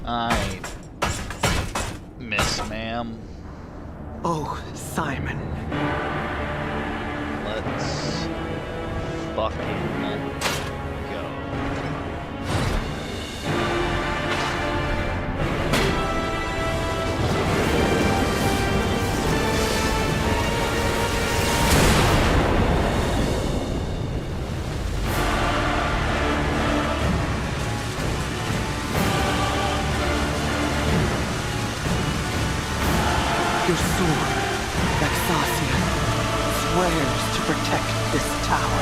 I miss ma'am. Oh, Simon. Let's fucking go. Your sword, Vexasia, swears to protect this tower.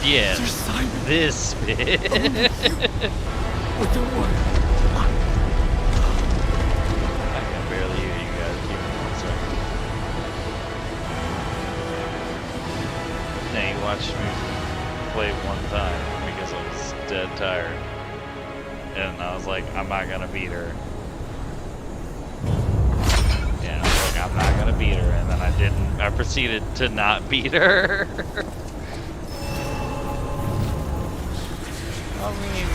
Yes, Sir Simon. this bit. With the word. I can barely hear you guys. Give me 1 second. Now you watched me play 1 time because I was dead tired. And I was like, I'm not gonna beat her. Yeah, I was like, I'm not gonna beat her. And then I didn't. I proceeded to not beat her. I mean,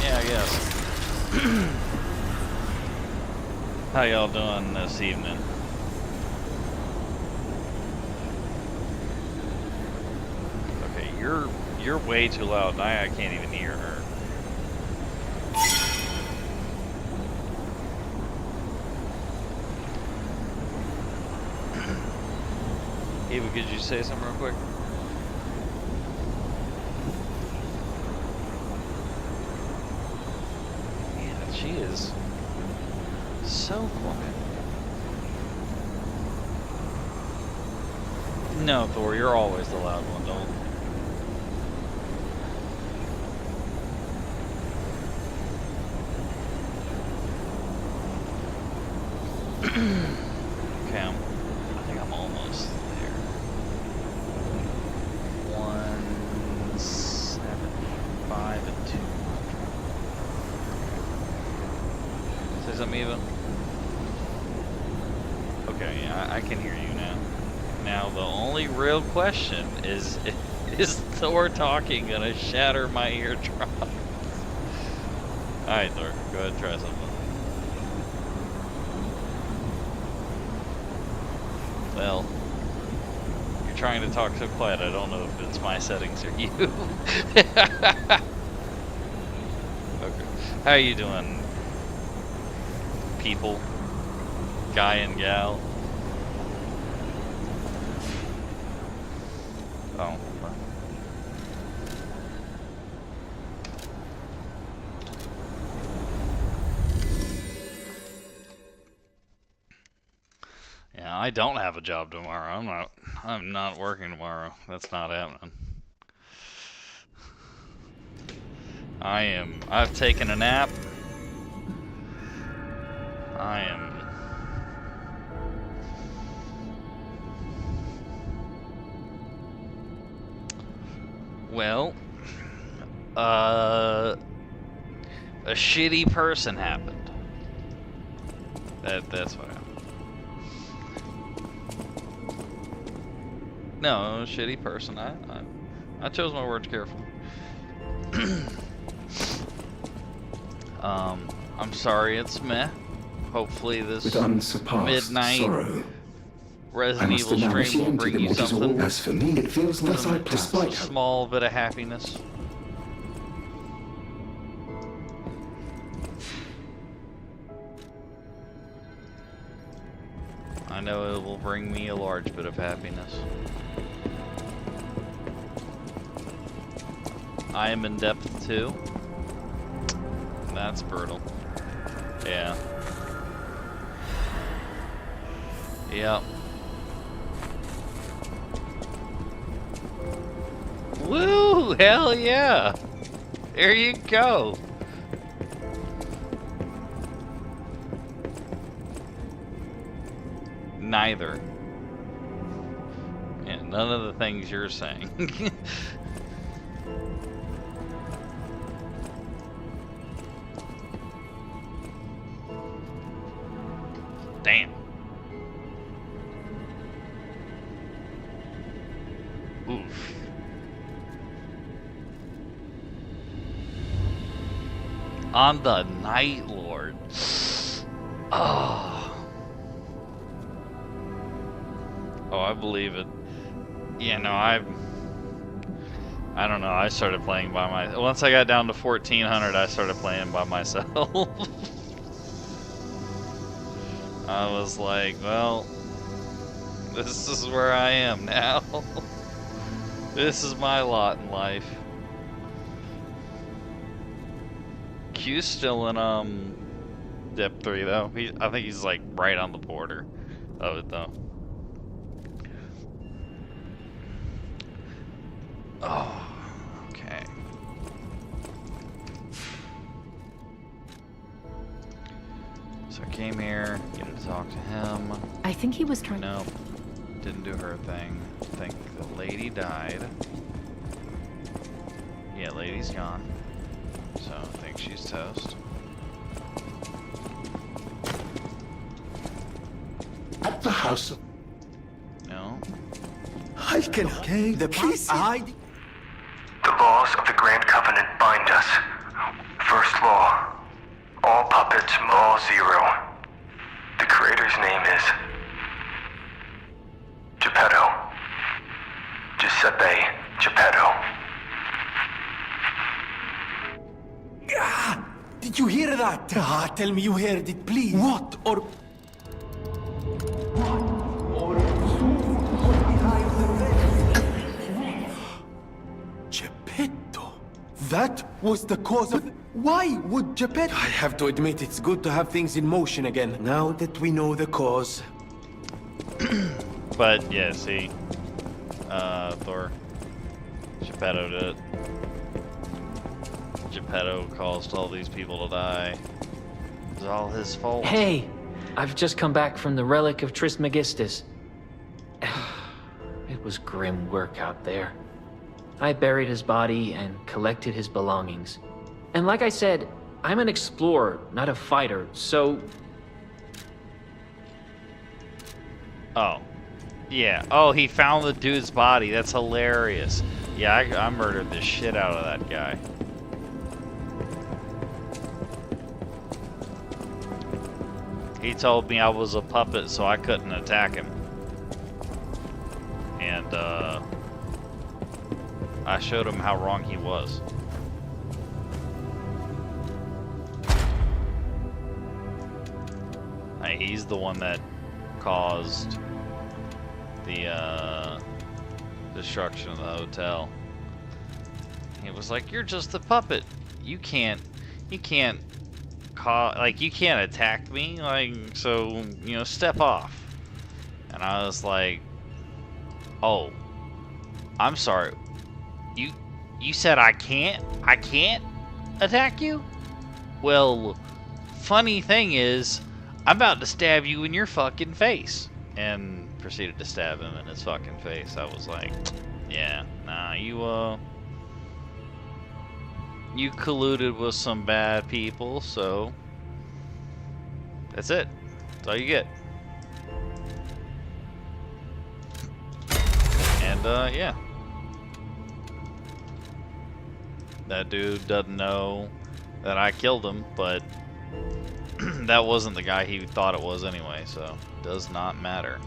yeah, I guess. How y'all doing this evening? Okay, you're way too loud. I can't even hear her. Ava, could you say something real quick? Yeah, she is so quiet. No, Thor, you're always the loud one, don't. Okay, I think I'm almost there. 175 and 200. Say something, Eva? Okay, yeah, I can hear you now. Now, the only real question is Thor talking gonna shatter my eardrum? Alright, Thor, go ahead and try something. Well, you're trying to talk so quiet, I don't know if it's my settings or you. Okay. How you doing, people? Guy and gal? Oh. Yeah, I don't have a job tomorrow. I'm not working tomorrow. That's not happening. I've taken a nap. Well, a shitty person happened. That's what happened. No, a shitty person. I chose my words carefully. I'm sorry it's meh. Hopefully this With unsurpassed midnight sorrow, Resident Evil stream will bring you something. As for me, it feels less I Despite small bit of happiness. I know it will bring me a large bit of happiness. I am in depth too. That's brutal. Yeah. Yep. Woo! Hell yeah! There you go! Neither. Yeah, none of the things you're saying. Damn. Oof. On the Night Lord. Oh. Oh, I believe it. Yeah, no, I don't know. I started playing by once I got down to 1400, I started playing by myself. I was like, well, this is where I am now. This is my lot in life. Q's still in Depth 3 though. I think he's like right on the border of it though. Oh, So I came here, get to talk to him. I think he was trying. Nope. Didn't do her thing. I think the lady died. Yeah, lady's gone. So I think she's toast. At the house of... No. I can. Okay, the peace. The laws of the Grand Covenant bind us. First law. All puppets, all zero. The creator's name is... Geppetto. Giuseppe Geppetto. Ah, did you hear that? Ah, tell me you heard it, please. What? Or... Geppetto? That was the cause of... Why would Geppetto... I have to admit, it's good to have things in motion again, now that we know the cause. But yeah, see, Thor, Geppetto did it. Geppetto caused all these people to die. It was all his fault. Hey, I've just come back from the Relic of Trismegistus. It was grim work out there. I buried his body and collected his belongings. And like I said, I'm an explorer, not a fighter, so... Oh. Yeah. Oh, he found the dude's body. That's hilarious. Yeah, I murdered the shit out of that guy. He told me I was a puppet, so I couldn't attack him. And, I showed him how wrong he was. He's the one that caused the destruction of the hotel. He was like, "You're just a puppet. You can't attack me. Like, so, you know, step off." And I was like, "Oh, I'm sorry. You said I can't attack you? Well, funny thing is, I'm about to stab you in your fucking face." And proceeded to stab him in his fucking face. I was like, yeah, nah, you colluded with some bad people, so that's it. That's all you get. And, yeah. That dude doesn't know that I killed him, but that wasn't the guy he thought it was anyway, so does not matter.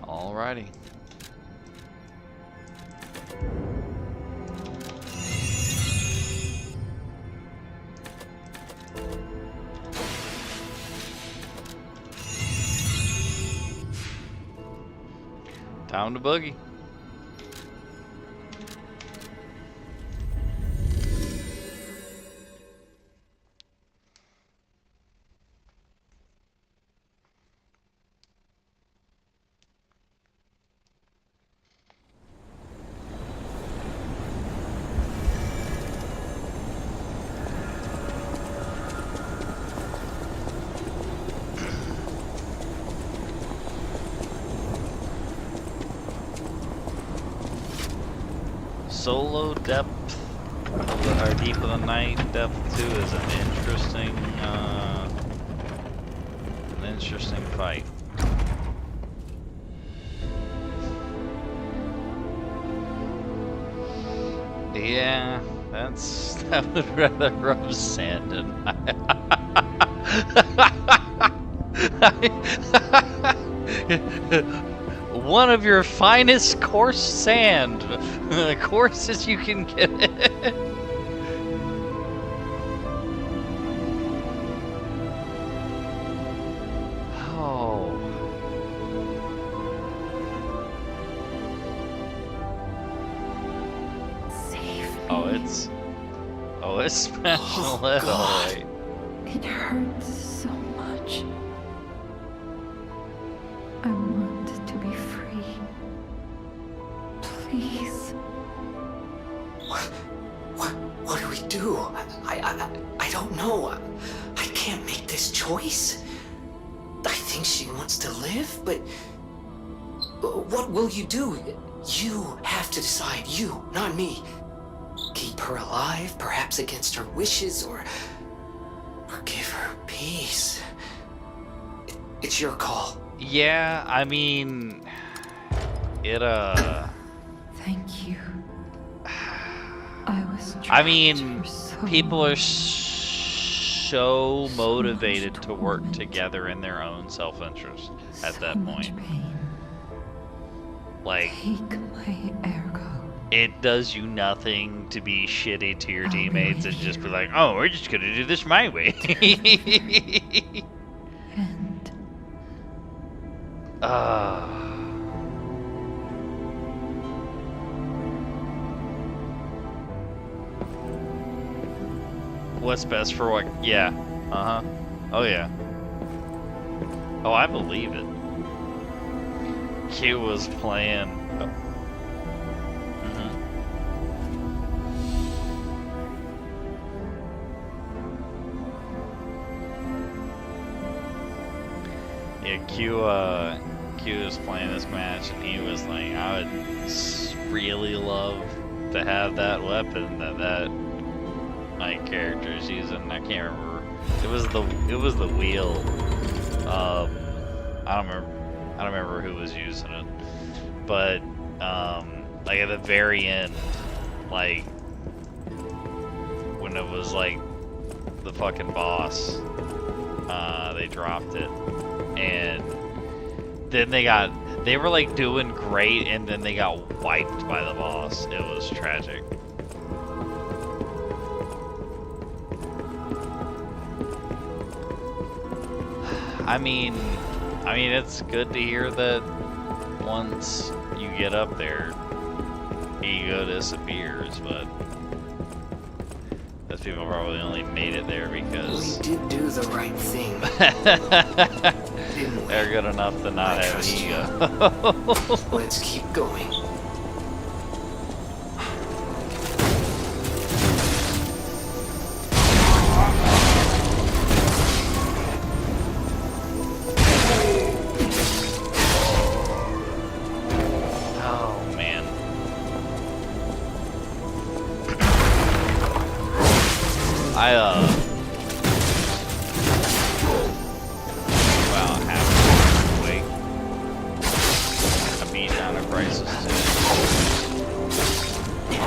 Alrighty. Time to boogie. Solo depth, or deep of the night depth 2 is an interesting fight. Yeah, that would rather rub sand in my one of your finest coarse sand, coarse as you can get it. Oh, it's special ed, alright. It hurts so much. I want to be free. Please. What do we do? I don't know. I can't make this choice. I think she wants to live, but what will you do? You have to decide. You, not me. Keep her alive, perhaps against her wishes, or give her peace. It's your call. Yeah, I mean, it, Thank you. I was I mean, trapped for so people are long. so motivated to work torment. together in their own self-interest at So that much point. pain. Like, Take my ergo. it does you nothing to be shitty to your I'll be teammates right and just be here. like, oh, we're just gonna do this my way. And What's best for what? Yeah. Uh-huh. Oh, yeah. Oh, I believe it. Q was playing... Oh. Mhm. Yeah, Q was playing this match, and he was like, I would really love to have that weapon that my character's using. I can't remember. It was the wheel. I don't remember who was using it, but like at the very end, like when it was like the fucking boss, they dropped it, and then they were like doing great, and then they got wiped by the boss. It was tragic. I mean, it's good to hear that once you get up there, ego disappears, but those people probably only made it there We because did do the right thing, didn't we? they're good enough to not I have trust you. ego. Let's keep going. Oh man. Well, half wait. I beat down a crisis too. And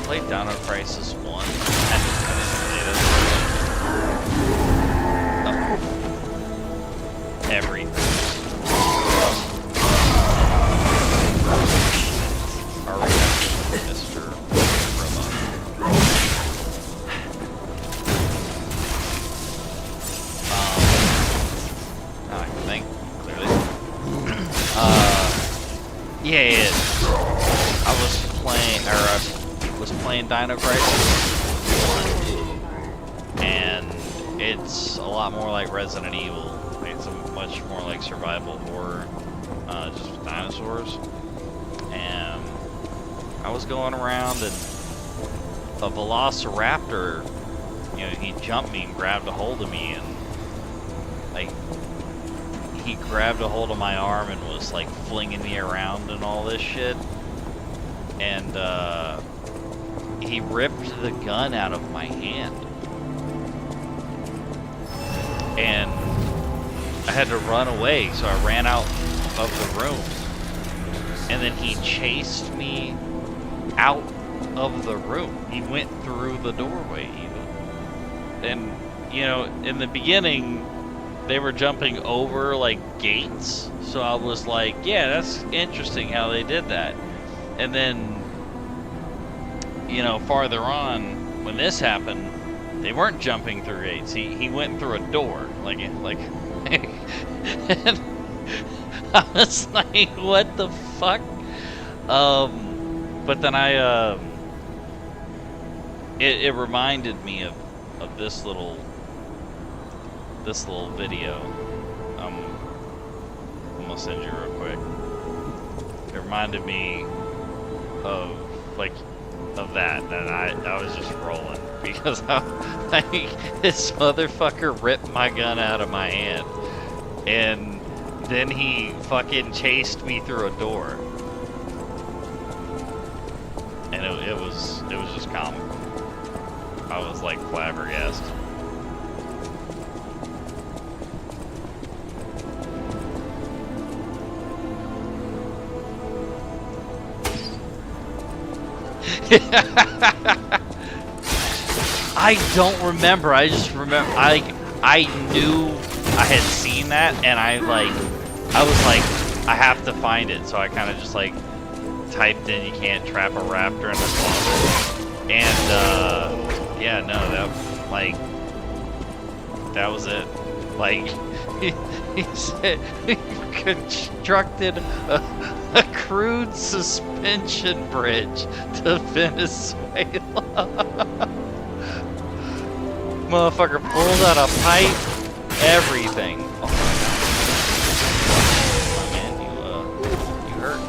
played Down of Crisis 1. I didn't play it. Everything. Mr. Roma. Now I can think clearly. Yeah. I was playing Dino Crisis 1, and it's a lot more like Resident Evil. It's much more like survival horror, just with dinosaurs. And I was going around, and a velociraptor, you know, he jumped me and grabbed a hold of me, and like he grabbed a hold of my arm and was like flinging me around and all this shit. And he ripped the gun out of my hand, and I had to run away, so I ran out of the room. And then he chased me out of the room. He went through the doorway even. And, you know, in the beginning, they were jumping over, like, gates. So I was like, yeah, that's interesting how they did that. And then, you know, farther on, when this happened, they weren't jumping through gates. He went through a door. Like and I was like, what the fuck? But then I it reminded me of this little video. I'm gonna send you real quick. It reminded me of that I was just rolling because this motherfucker ripped my gun out of my hand, and then he fucking chased me through a door, and it was just comical. I was like flabbergasted. I don't remember. I just remember I knew I had seen that, and I was like, I have to find it. So I kind of just like typed in, "You can't trap a raptor in a closet," and yeah, no, that was it. Like he said, he constructed a crude suspension bridge to Venezuela. Motherfucker pulled out a pipe, everything. Oh my god. Man, you hurt.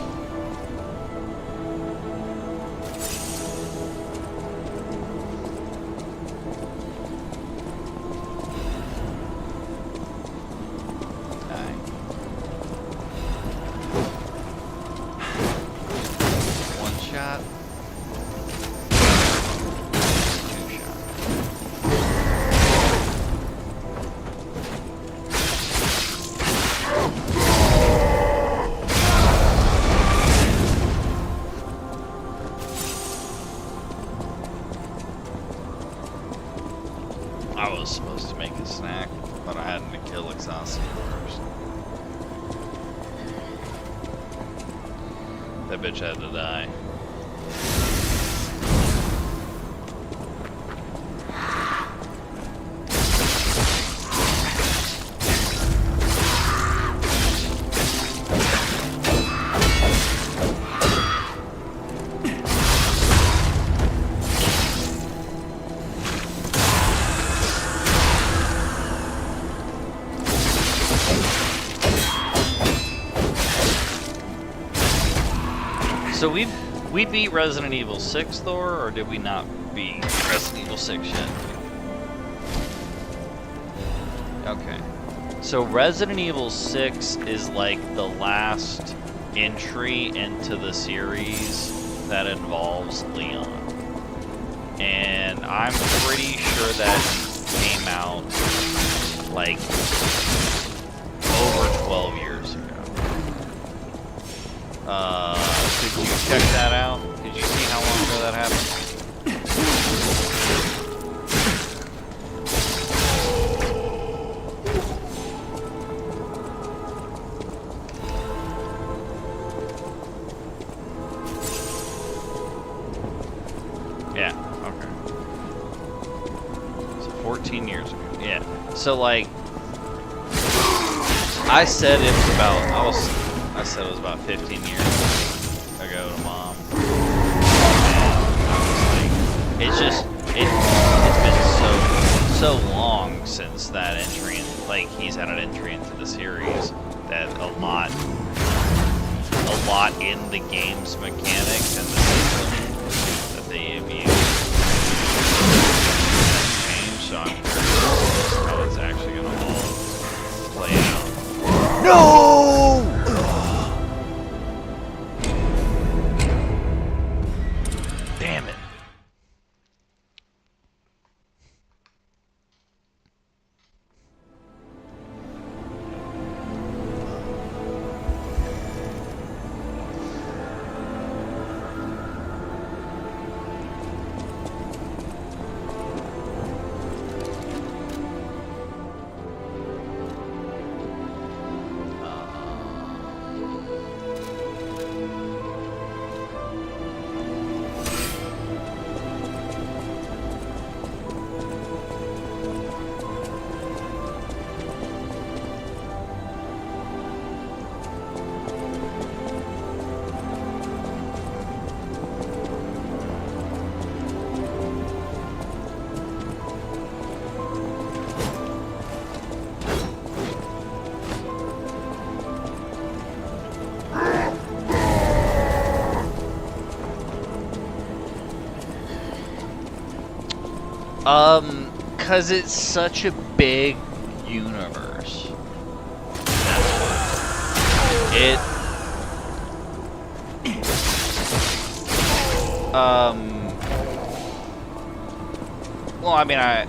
Okay. One shot. Two shots. I was supposed to make a snack, but I had to kill Exhausted first. That bitch had to die. So we beat Resident Evil 6, Thor, or did we not beat Resident Evil 6 yet? Okay. So Resident Evil 6 is like the last entry into the series that involves Leon. And I'm pretty sure that came out like over 12 years ago. Could you check that out? Did you see how long ago that happened? Yeah, okay. So 14 years ago. Yeah. So like I said it was about I said it was about 15 years ago to Mom. And I was like, it's been so long since that entry, like he's had an entry into the series that a lot in the game's mechanics and the system that they have used has changed. So I'm curious how it's actually gonna all play out. No! Damn it. Cause it's such a big universe. It well, I mean, I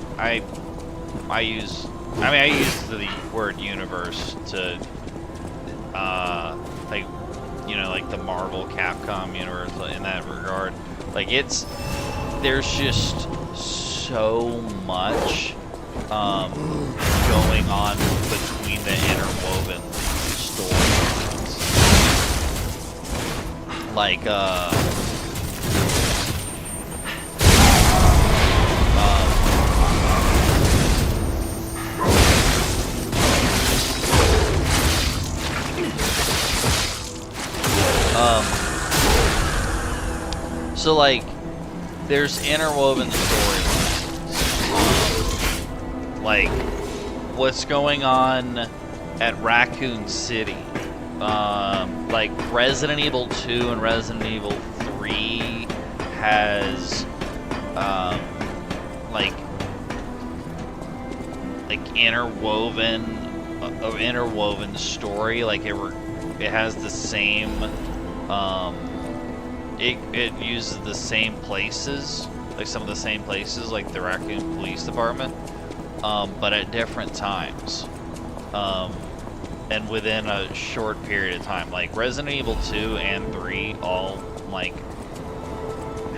use the word universe to like, you know, like the Marvel Capcom universe in that regard. Like, there's just so much going on between the interwoven storylines. Like so like there's interwoven storylines, like what's going on at Raccoon City, like Resident Evil 2 and Resident Evil 3 has like interwoven story. Like it has the same it uses the same places, like some of the same places, like the Raccoon Police Department, but at different times, and within a short period of time. Like Resident Evil 2 and 3 all like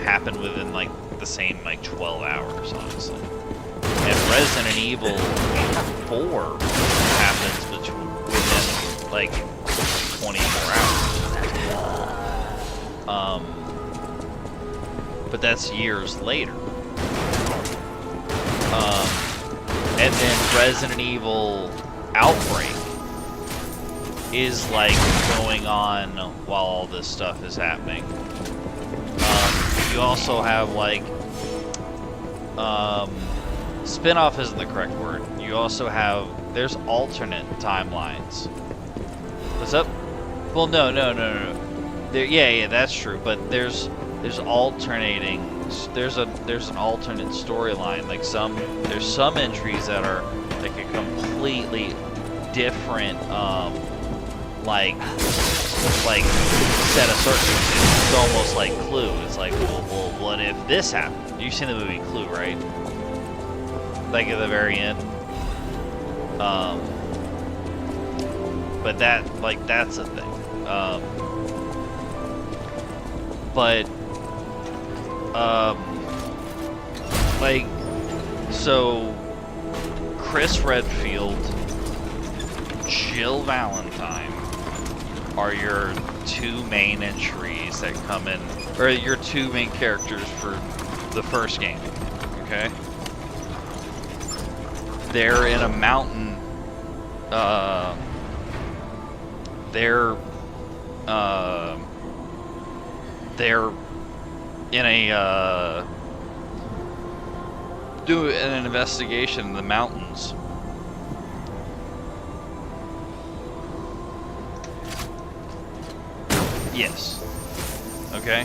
happen within like the same like 12 hours, honestly. And Resident Evil 4 happens within like 24 hours. But that's years later. And then Resident Evil Outbreak is like going on while all this stuff is happening. You also have like spin-off isn't the correct word. You also have there's alternate timelines. What's up? Well, no. There, yeah, that's true. But there's alternating. There's an alternate storyline. Like there's some entries that are like a completely different like set of circumstances. It's almost like Clue. It's like, well, what if this happened? You've seen the movie Clue, right? Like at the very end. But that's a thing. Like, so Chris Redfield, Jill Valentine are your two main entries that come in, or your two main characters for the first game, okay? They're in a mountain, they're in a, do an investigation in the mountains. Yes. Okay.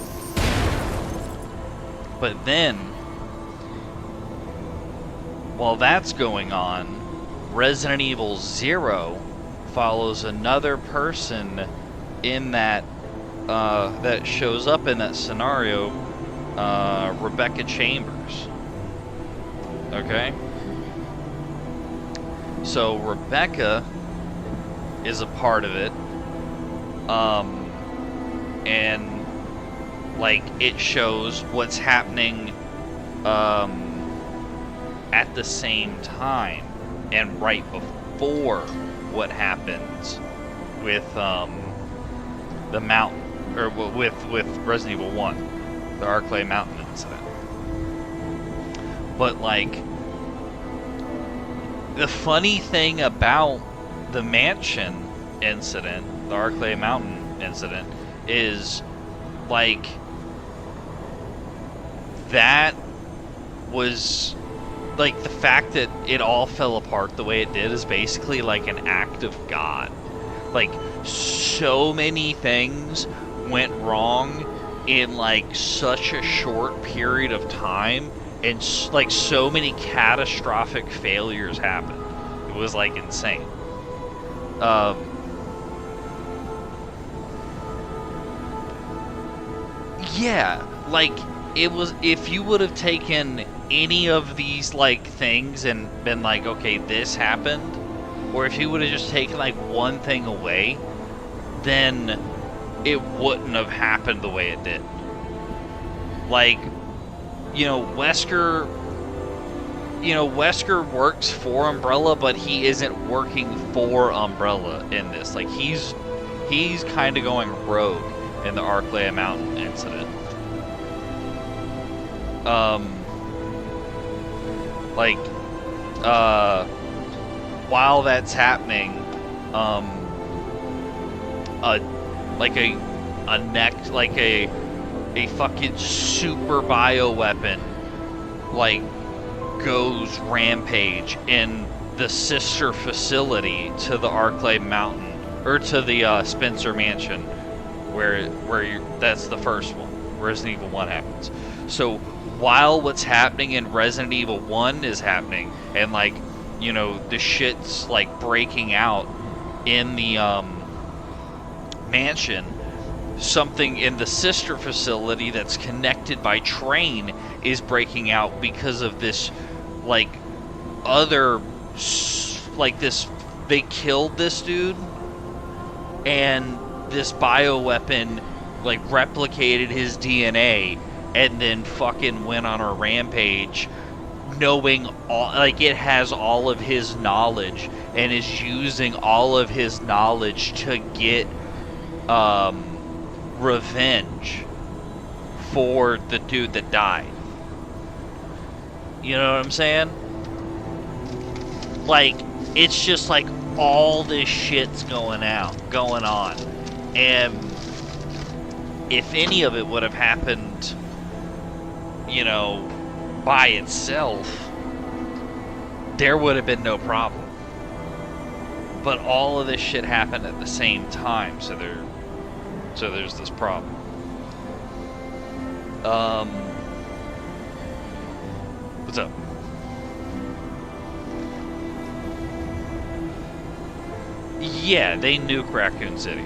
But then, while that's going on, Resident Evil 0 follows another person in that that shows up in that scenario, Rebecca Chambers. Okay? So Rebecca is a part of it. And like it shows what's happening at the same time and right before what happens with the mountain, or with Resident Evil 1, the Arklay Mountain incident. But like the funny thing about the mansion incident, the Arklay Mountain incident, is like that was like the fact that it all fell apart the way it did is basically like an act of God. Like so many things went wrong in like such a short period of time, and like so many catastrophic failures happened. It was like insane. Yeah, like it was, if you would have taken any of these like things and been like, okay, this happened, or if you would have just taken like one thing away, then it wouldn't have happened the way it did. Like, you know, Wesker works for Umbrella, but he isn't working for Umbrella in this. Like, he's kind of going rogue in the Arklaya Mountain incident. While that's happening, a fucking super bioweapon, like, goes rampage in the sister facility to the Arklay Mountain, or to the Spencer Mansion, where that's the first one, Resident Evil 1 happens. So while what's happening in Resident Evil 1 is happening, and like, you know, the shit's like breaking out in the mansion, something in the sister facility that's connected by train is breaking out because of this, like, other, like, this, they killed this dude, and this bioweapon, like, replicated his DNA, and then fucking went on a rampage, knowing all, like, it has all of his knowledge, and is using all of his knowledge to get, revenge for the dude that died. You know what I'm saying? Like, it's just like all this shit's going on. And if any of it would have happened, you know, by itself, there would have been no problem. But all of this shit happened at the same time, so there's this problem. What's up? Yeah, they nuke Raccoon City.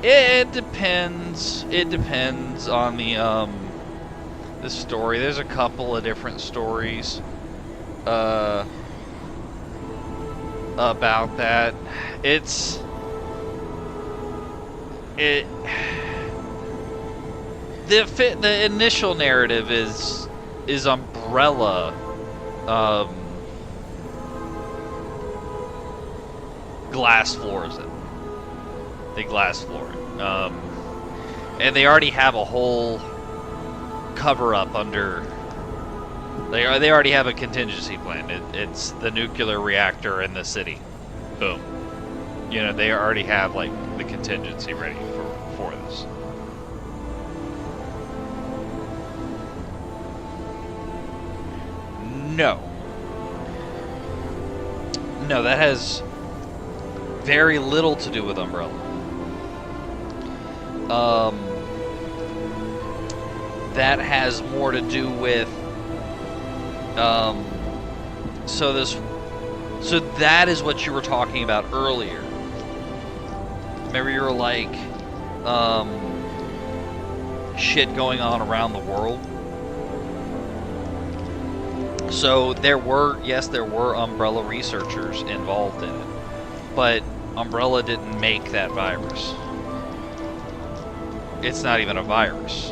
It depends. It depends on the story. There's a couple of different stories about that. The initial narrative is Umbrella glass floors it. They glass floor it. And they already have a whole cover up under. They already have a contingency plan. It's the nuclear reactor in the city. Boom. You know, they already have like the contingency ready for this. No, that has very little to do with Umbrella. That has more to do with so that is what you were talking about earlier. Remember, you were like shit going on around the world. So there were Umbrella researchers involved in it, but Umbrella didn't make that virus. It's not even a virus.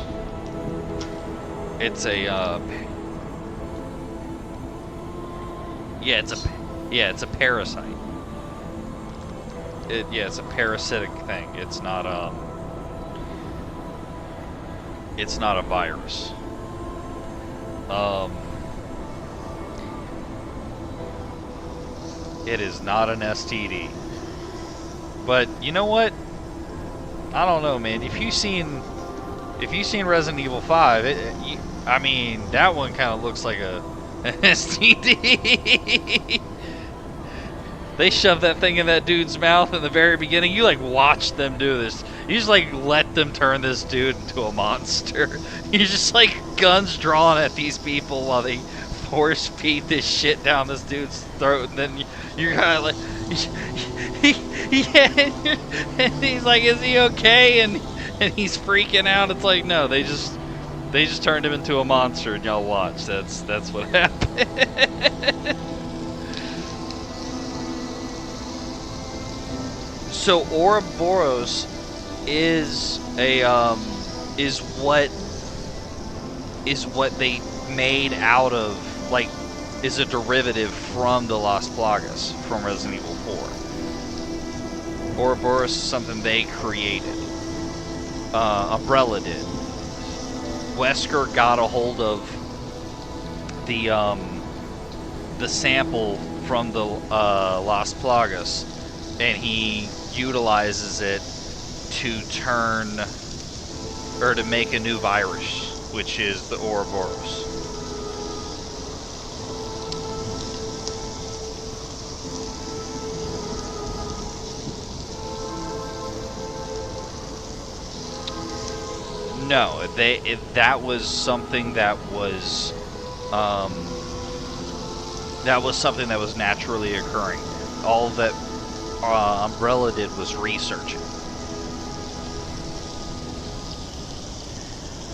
It's a it's a parasite. It's a parasitic thing. It's not a virus. It is not an STD. But you know what? I don't know, man. If you've seen Resident Evil 5, I mean, that one kind of looks like a STD. They shoved that thing in that dude's mouth in the very beginning. You like watched them do this. You just like let them turn this dude into a monster. You just like guns drawn at these people while they force feed this shit down this dude's throat, and then you're kind of like, yeah, and he's like, is he okay? And he's freaking out. It's like, no, they just turned him into a monster, and y'all watch. That's what happened. So Ouroboros is what they made out of, like, is a derivative from the Las Plagas from Resident Evil 4. Ouroboros is something they created. Umbrella did. Wesker got a hold of the sample from the Las Plagas, and he utilizes it to make a new virus, which is the Ouroboros. No, that was something that was something that was naturally occurring. All that Umbrella did was researching.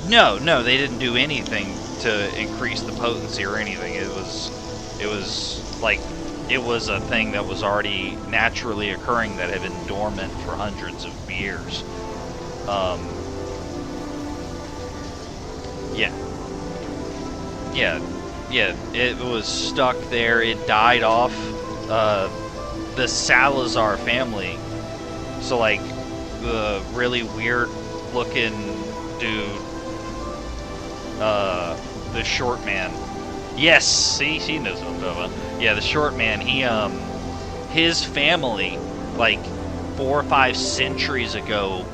No, they didn't do anything to increase the potency or anything. It was a thing that was already naturally occurring that had been dormant for hundreds of years. Yeah, it was stuck there. It died off. The Salazar family, so like the really weird looking dude, the short man. Yes, see, she knows what I'm talking about. Yeah, the short man, his family, like 4 or 5 centuries ago,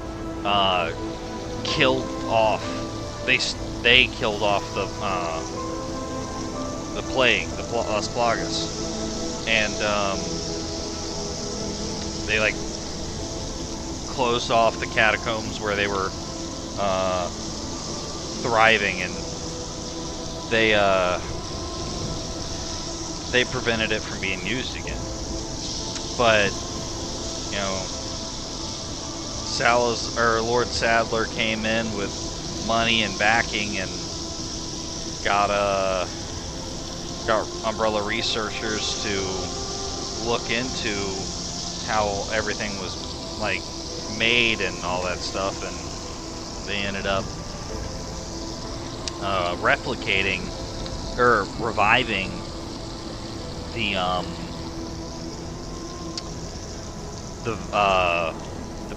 killed off, they killed off the plague, the Las Plagas, and they like closed off the catacombs where they were thriving, and they prevented it from being used again. But you know, Lord Sadler came in with money and backing and got Umbrella researchers to look into how everything was like made and all that stuff, and they ended up replicating or reviving the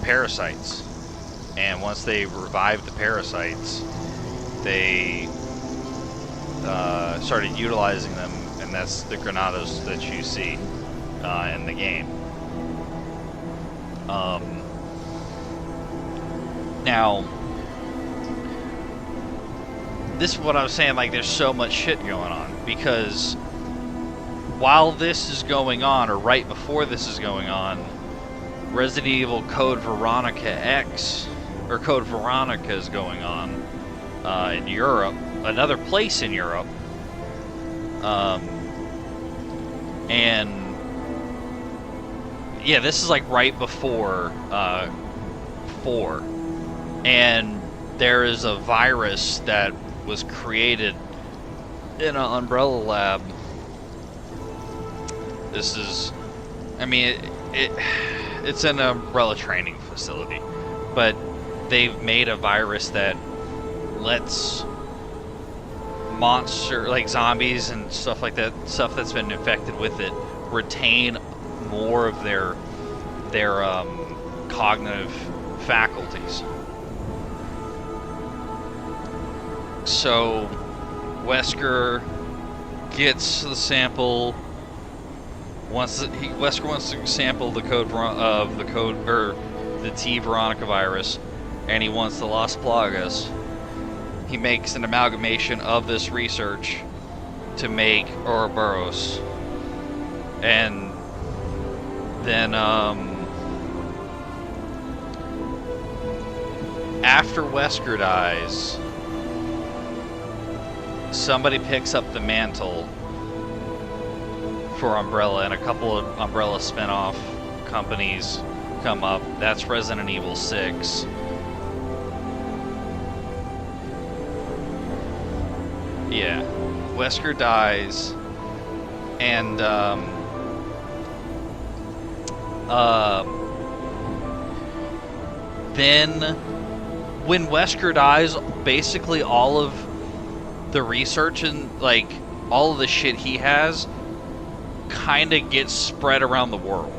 parasites. And once they revived the parasites, they started utilizing them, and that's the Granados that you see in the game. Now, this is what I was saying, like, there's so much shit going on, because while this is going on, or right before this is going on, Resident Evil Code Veronica X, or Code Veronica, is going on in Europe, another place in Europe, and yeah, this is like right before 4, and there is a virus that was created in an Umbrella lab. This is, I mean, it's an Umbrella training facility, but they've made a virus that lets like zombies and stuff like that, stuff that's been infected with it, retain more of their cognitive faculties. So Wesker gets the sample. Wesker wants to sample the the T Veronica virus, and he wants the Las Plagas. He makes an amalgamation of this research to make Ouroboros, and then after Wesker dies, somebody picks up the mantle for Umbrella, and a couple of Umbrella spin-off companies come up. That's Resident Evil 6. Yeah, Wesker dies, and then when Wesker dies, basically all of the research and like all of the shit he has kind of gets spread around the world.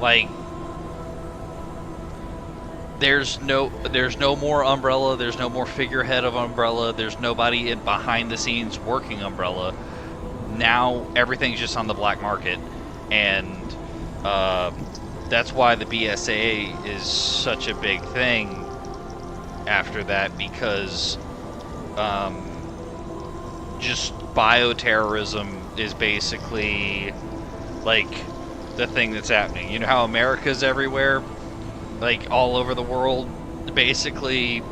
Like, there's no more Umbrella, there's no more figurehead of Umbrella, there's nobody behind the scenes working Umbrella. Now everything's just on the black market, and that's why the BSAA is such a big thing after that, because just bioterrorism is basically like the thing that's happening. You know how America's everywhere, like all over the world? Basically,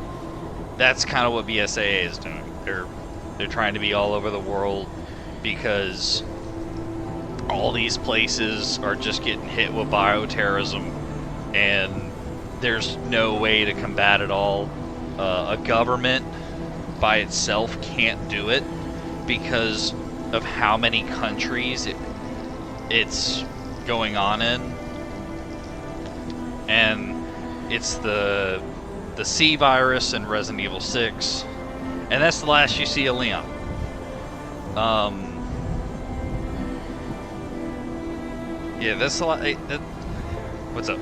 that's kind of what BSAA is doing. They're trying to be all over the world because all these places are just getting hit with bioterrorism, and there's no way to combat it all. A government by itself can't do it because of how many countries it's going on in. And it's the C virus in Resident Evil 6, and that's the last you see of Leon. Yeah, that's a lot. What's up?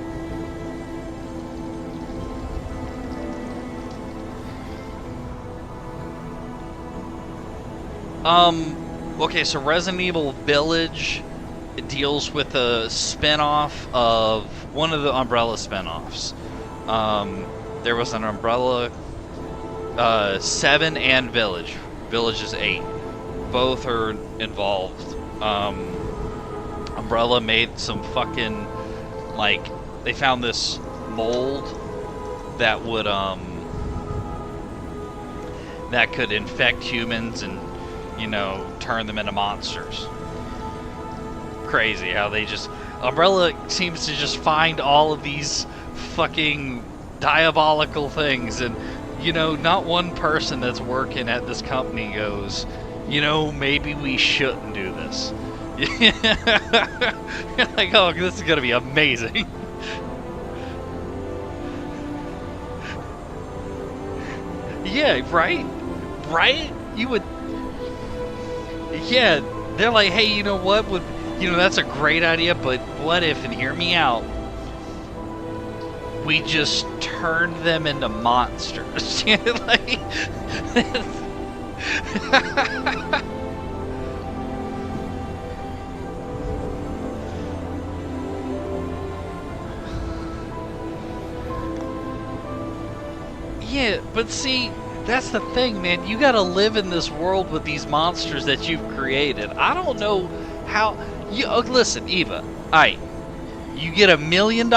Okay, so Resident Evil Village, it deals with a spin-off of one of the Umbrella spin-offs. There was an Umbrella 7 and Village. Village is 8. Both are involved. Umbrella made some fucking, like, they found this mold that would that could infect humans and, you know, turn them into monsters. Crazy how they just, Umbrella seems to just find all of these fucking diabolical things, and, you know, not one person that's working at this company goes, you know, maybe we shouldn't do this. Like, oh, this is gonna be amazing. Yeah, right? Right? You would... Yeah, they're like, hey, you know what? You know, that's a great idea, but what if, and hear me out, we just turned them into monsters? Like... Yeah, but see, that's the thing, man. You gotta live in this world with these monsters that you've created. I don't know how... listen, Eva, alright, you get $1 million,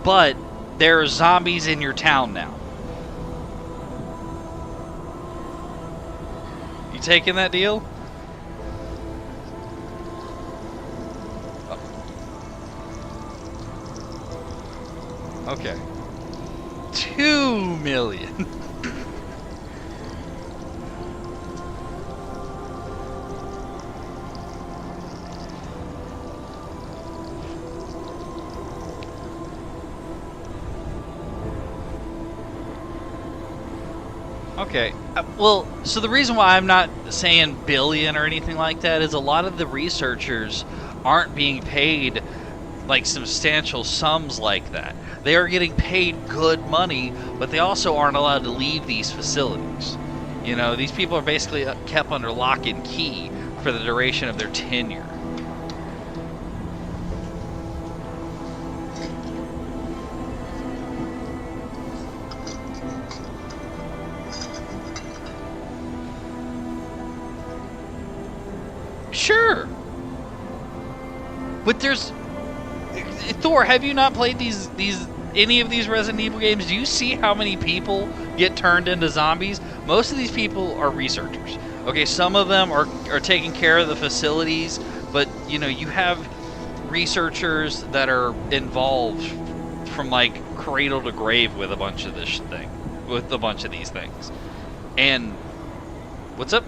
but there are zombies in your town now. You taking that deal? Okay. 2 million. Okay, well, so the reason why I'm not saying billion or anything like that is a lot of the researchers aren't being paid like substantial sums like that. They are getting paid good money, but they also aren't allowed to leave these facilities. You know, these people are basically kept under lock and key for the duration of their tenure. Sure. But there's Thor. Have you not played any of these Resident Evil games? Do you see how many people get turned into zombies? Most of these people are researchers. Okay, some of them are taking care of the facilities, but you know, you have researchers that are involved from like cradle to grave with a bunch of this thing, with a bunch of these things. And what's up?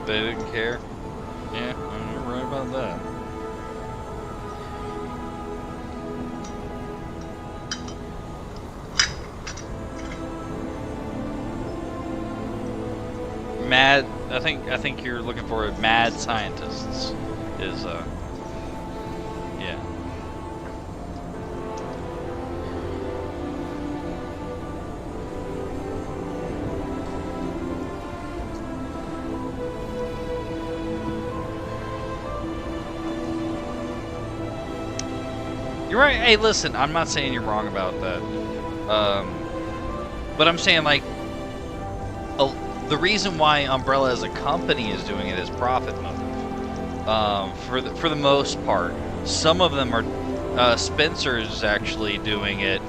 They didn't care. Yeah, you're right about that. Mad. I think you're looking for mad scientists. Is yeah. You're right. Hey, listen, I'm not saying you're wrong about that. But I'm saying, like, the reason why Umbrella as a company is doing it is profit motive. For the most part, some of them are. Spencer's actually doing it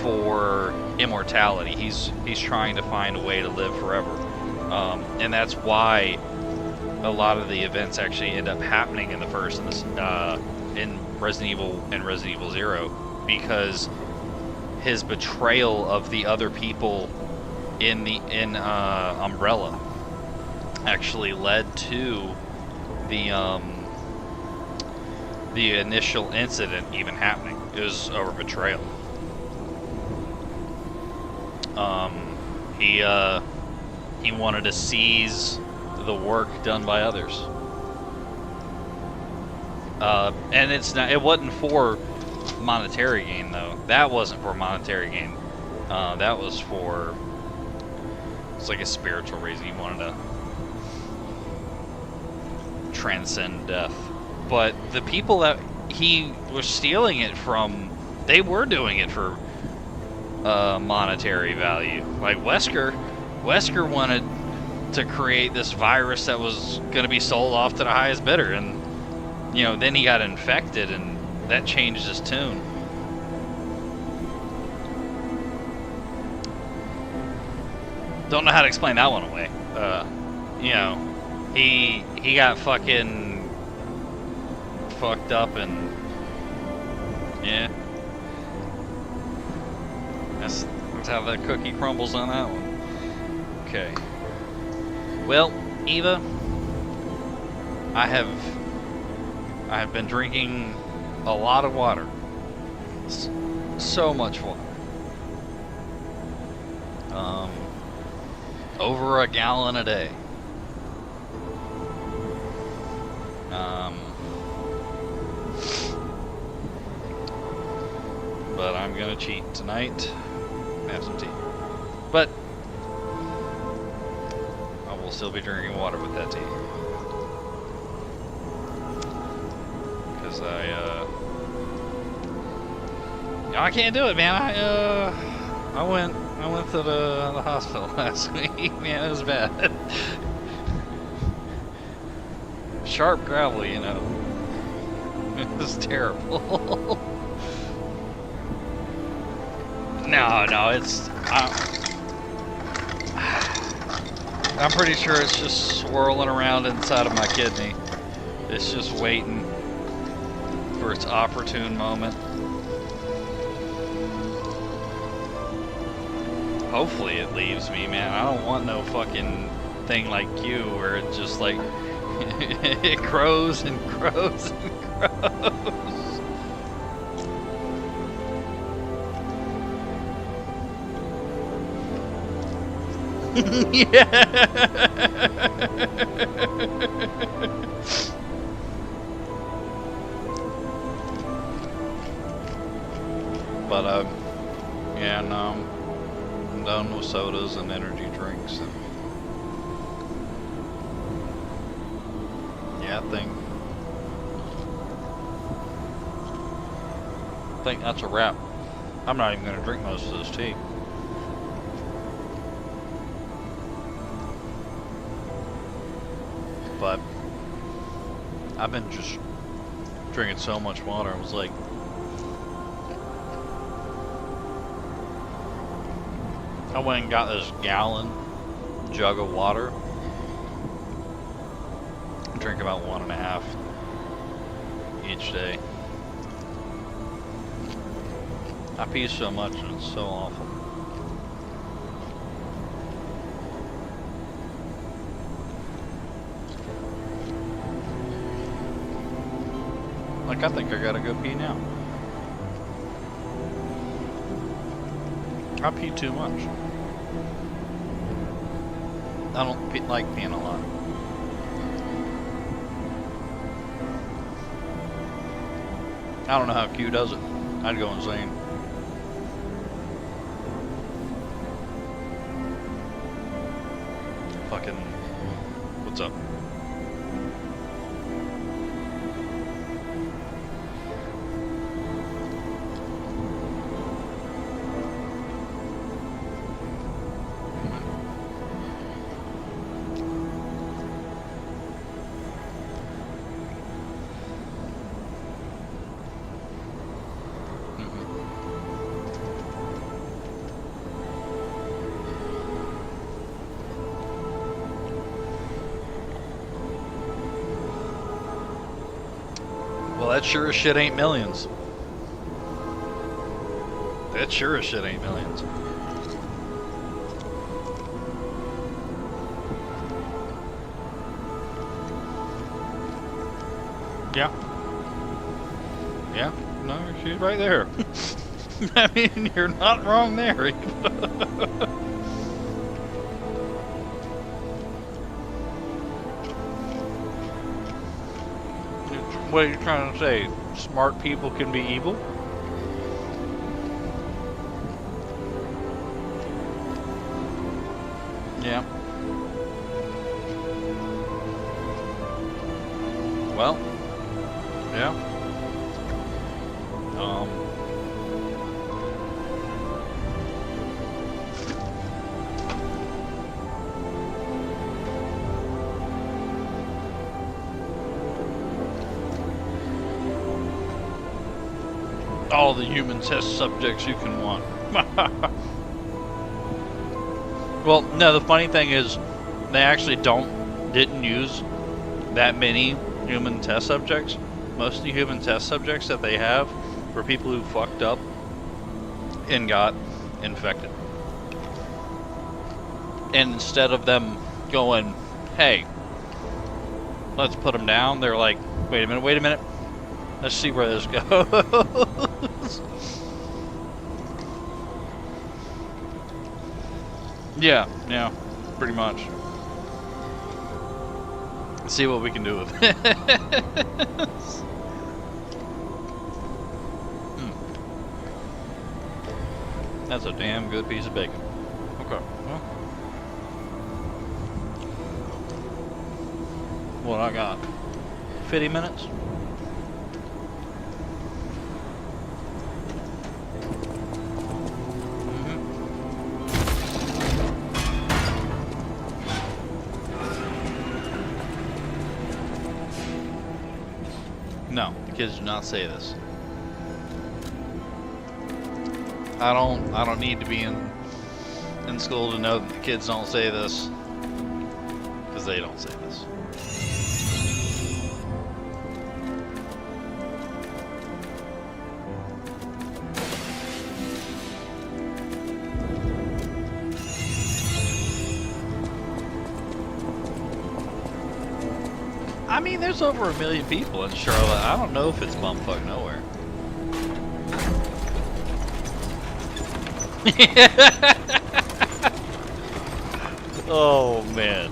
for immortality. He's trying to find a way to live forever, and that's why a lot of the events actually end up happening in the first in Resident Evil and Resident Evil 0, because his betrayal of the other people in Umbrella actually led to the initial incident even happening. It was over betrayal. He wanted to seize the work done by others. And it wasn't for monetary gain, though. That wasn't for monetary gain. That was for, it's like a spiritual reason. He wanted to transcend death. But the people that he was stealing it from, they were doing it for monetary value. Like Wesker wanted to create this virus that was going to be sold off to the highest bidder, and you know, then he got infected, and that changed his tune. Don't know how to explain that one away. You know, he got fucking fucked up, and yeah, that's how the cookie crumbles on that one. Okay. Well, Eva, I have been drinking a lot of water. So much water. Over a gallon a day. But I'm gonna cheat tonight. Have some tea. But I will still be drinking water with that tea. Because I can't do it, man. I went to the hospital last week, man. It was bad. Sharp gravel, you know. It was terrible. No, it's. I'm pretty sure it's just swirling around inside of my kidney. It's just waiting for its opportune moment. Hopefully it leaves me, man. I don't want no fucking thing like you where it just like it grows and grows and grows. Yeah. But yeah, no, I'm done with sodas and energy drinks, and think that's a wrap. I'm not even going to drink most of this tea. But I've been just drinking so much water. I was like, I went and got this gallon jug of water. I drink about 1.5 each day. I pee so much and it's so awful. Like, I think I gotta go pee now. I pee too much. I don't like peeing a lot. I don't know how Q does it. I'd go insane. Fucking, what's up? Well, that sure as shit ain't millions. That sure as shit ain't millions. Yeah. Yeah, no, she's right there. I mean, you're not wrong there. What are you trying to say? Smart people can be evil? Yeah. Well, yeah. All the human test subjects you can want. Well, no, the funny thing is they actually didn't use that many human test subjects. Most of the human test subjects that they have were people who fucked up and got infected. And instead of them going, hey, let's put them down, they're like, wait a minute. Let's see where this goes. Yeah, pretty much. Let's see what we can do with it. That's a damn good piece of bacon. Okay. Well, what I got? 50 minutes? No, the kids do not say this. I don't need to be in school to know that the kids don't say this, because they don't say this. I mean, there's over 1 million people in Charlotte. I don't know if it's bumfuck nowhere. Oh, man.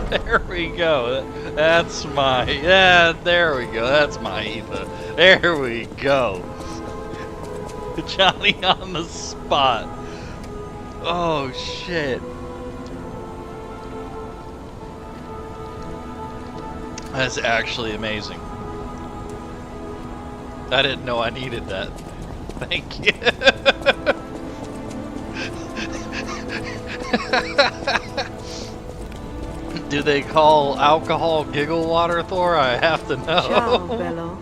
There we go. That's my... Yeah, there we go. That's my Eva. There we go. Johnny on the spot. Oh shit. That's actually amazing. I didn't know I needed that. Thank you. Do they call alcohol giggle water, Thor? I have to know. Ciao, Bello.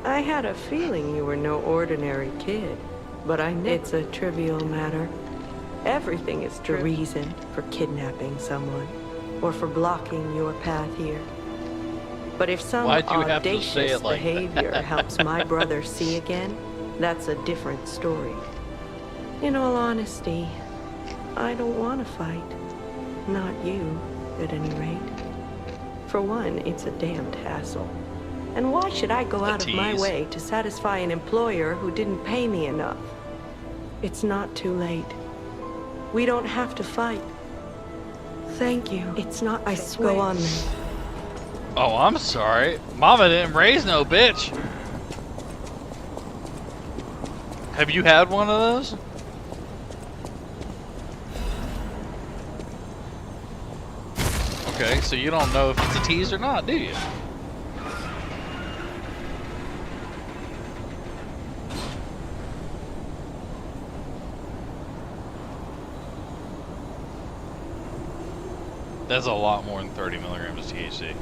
I had a feeling you were no ordinary kid, but I know it's a trivial matter. Everything is the reason for kidnapping someone, or for blocking your path here. But if some Why'd you have to say audacious it like behavior that? helps my brother see again, that's a different story. In all honesty, I don't want to fight. Not you, at any rate. For one, it's a damned hassle. And why should I go out of my tease. way to satisfy an employer who didn't pay me enough? It's not too late. We don't have to fight. Thank you. It's not. I swear. Go on then. Oh, I'm sorry. Mama didn't raise no bitch. Have you had one of those? Okay, so you don't know if it's a tease or not, do you? That's a lot more than 30 milligrams of THC.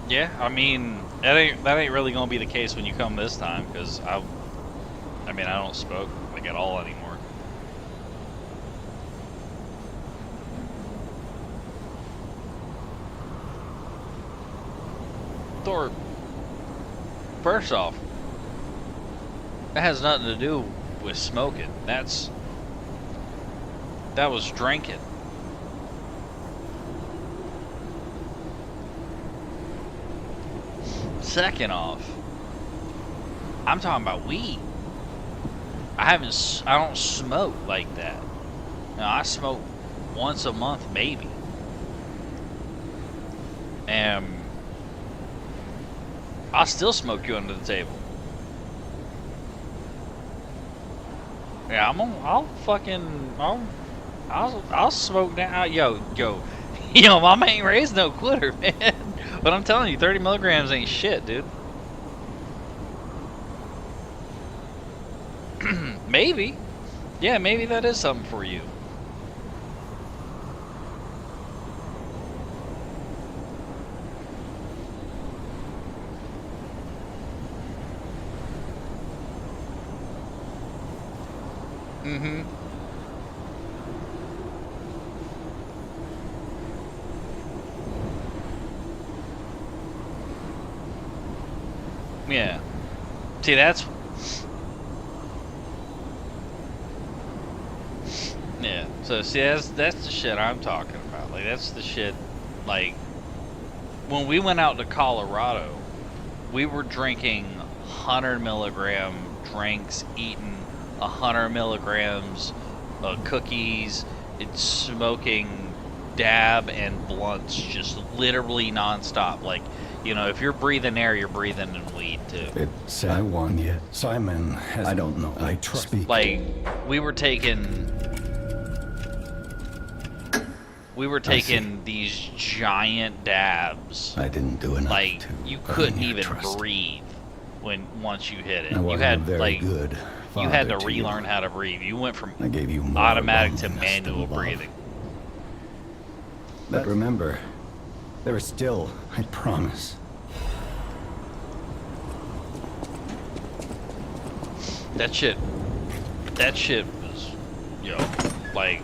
Yeah. I mean, that ain't really gonna be the case when you come this time, because I mean, I don't smoke like at all anymore. Thor, first off, that has nothing to do with smoking. That was drinking. Second off, I'm talking about weed. I don't smoke like that. No, I smoke once a month, maybe. And I'll still smoke you under the table. Yeah, I'll smoke down. Yo, mama ain't raised no quitter, man. But I'm telling you, 30 milligrams ain't shit, dude. Maybe. Yeah, maybe that is something for you. Mm-hmm. Yeah. See, that's... Yeah. So, see, that's the shit I'm talking about. Like, that's the shit, like... When we went out to Colorado, we were drinking 100 milligram drinks, eating 100 milligrams of cookies, and smoking dab and blunts just literally nonstop. Like, you know, if you're breathing air, you're breathing in weed too. It's I won yet. Simon has. I don't know. I trust. Like, we were taking these giant dabs. I didn't do enough. Like, to you couldn't earn your even trust. breathe once you hit it. I You wasn't had a very like good you had to father to you. relearn how to breathe. You went from I gave you more automatic to loneliness than manual love. breathing. But remember, there is still, I promise. That shit was, like,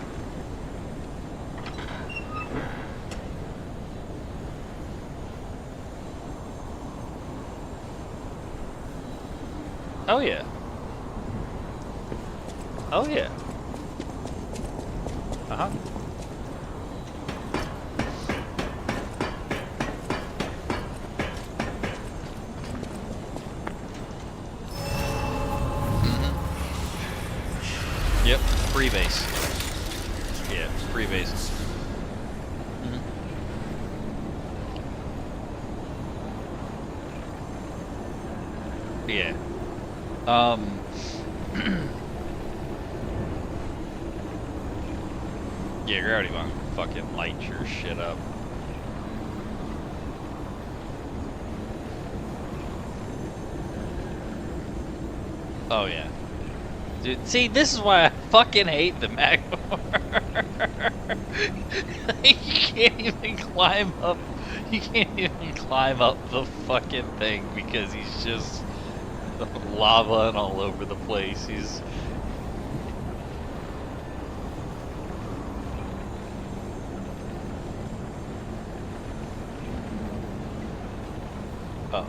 oh yeah. Oh yeah. base. Yeah, free base. Yeah. Yeah, Gravity Bong fucking lights your shit up. Oh yeah. Dude, see, this is why I fucking hate the Magmor. You can't even climb up. You can't even climb up the fucking thing because he's just lava and all over the place. He's... Oh.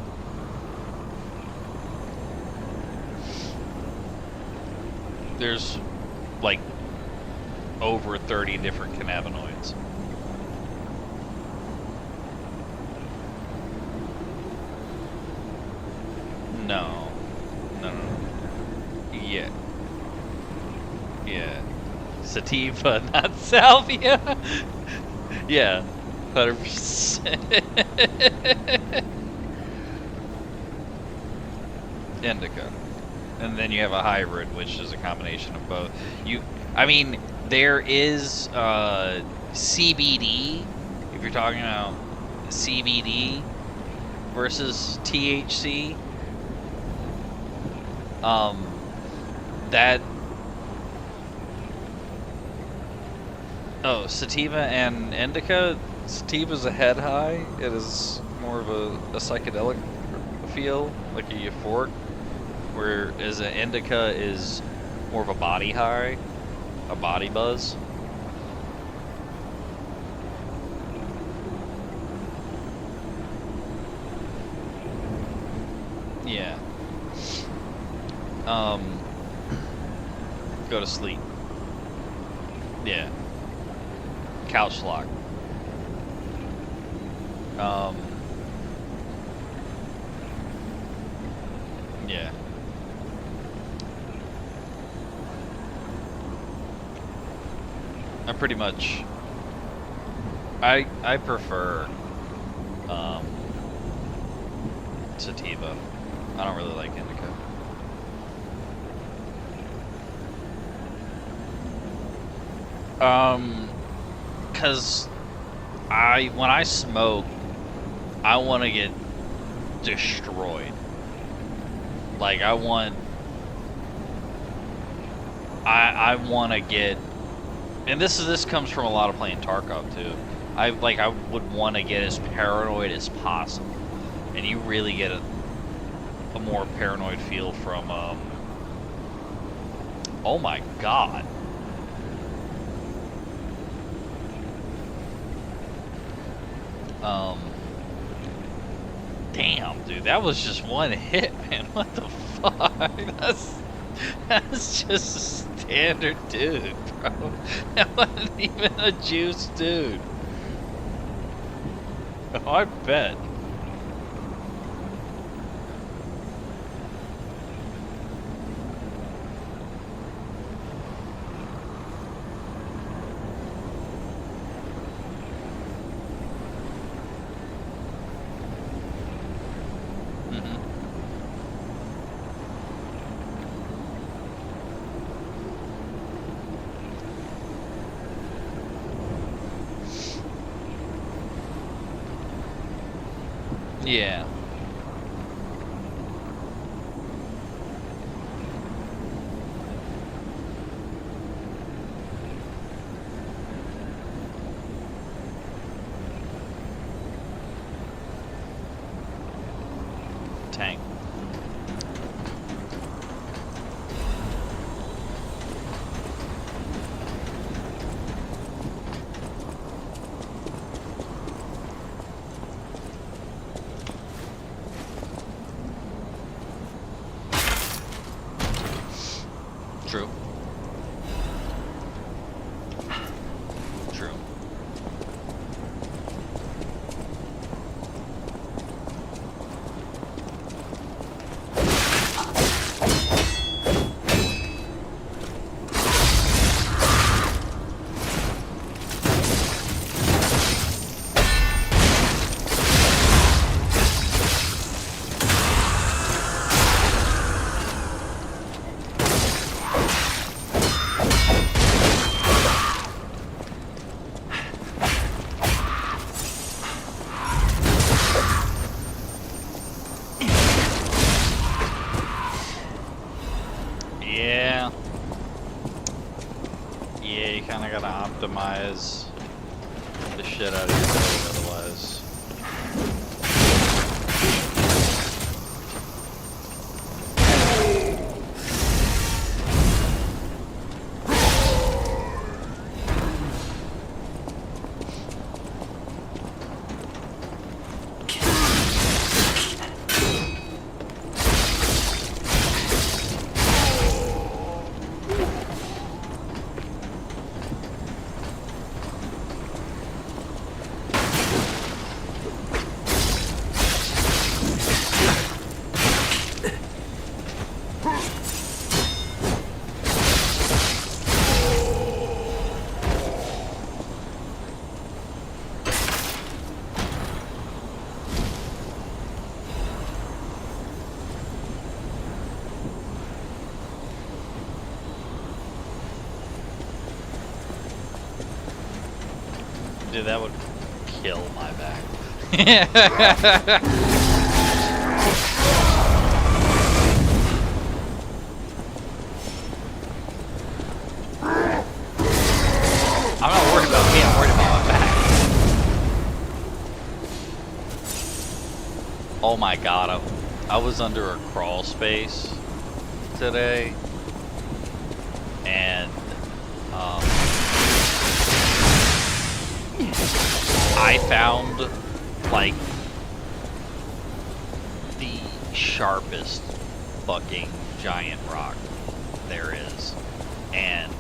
There's like over 30 different cannabinoids. No. No. Yeah. Yeah. Sativa, not salvia. Yeah. 100%. Indica. And then you have a hybrid, which is a combination of both. I mean, there is CBD, if you're talking about CBD versus THC. Sativa and indica. Sativa's a head high. It is more of a psychedelic feel, like a euphoric. Whereas an indica is more of a body high, a body buzz. Yeah. Go to sleep. Yeah. Couch lock. Yeah. I pretty much I prefer sativa. I don't really like indica. Cause when I smoke, I want to get destroyed. Like I want to get, and this comes from a lot of playing Tarkov too. I would want to get as paranoid as possible, and you really get a more paranoid feel from oh my god. Damn, dude, that was just one hit, man. What the fuck? That's just a standard dude, bro. That wasn't even a juice dude. Oh, I bet. Yeah. Tank. True. True. not gonna optimize the shit out of your build otherwise. Dude, that would kill my back. I'm not worried about me, I'm worried about my back. Oh my god, I was under a crawl space today, and I found like the sharpest fucking giant rock there is, and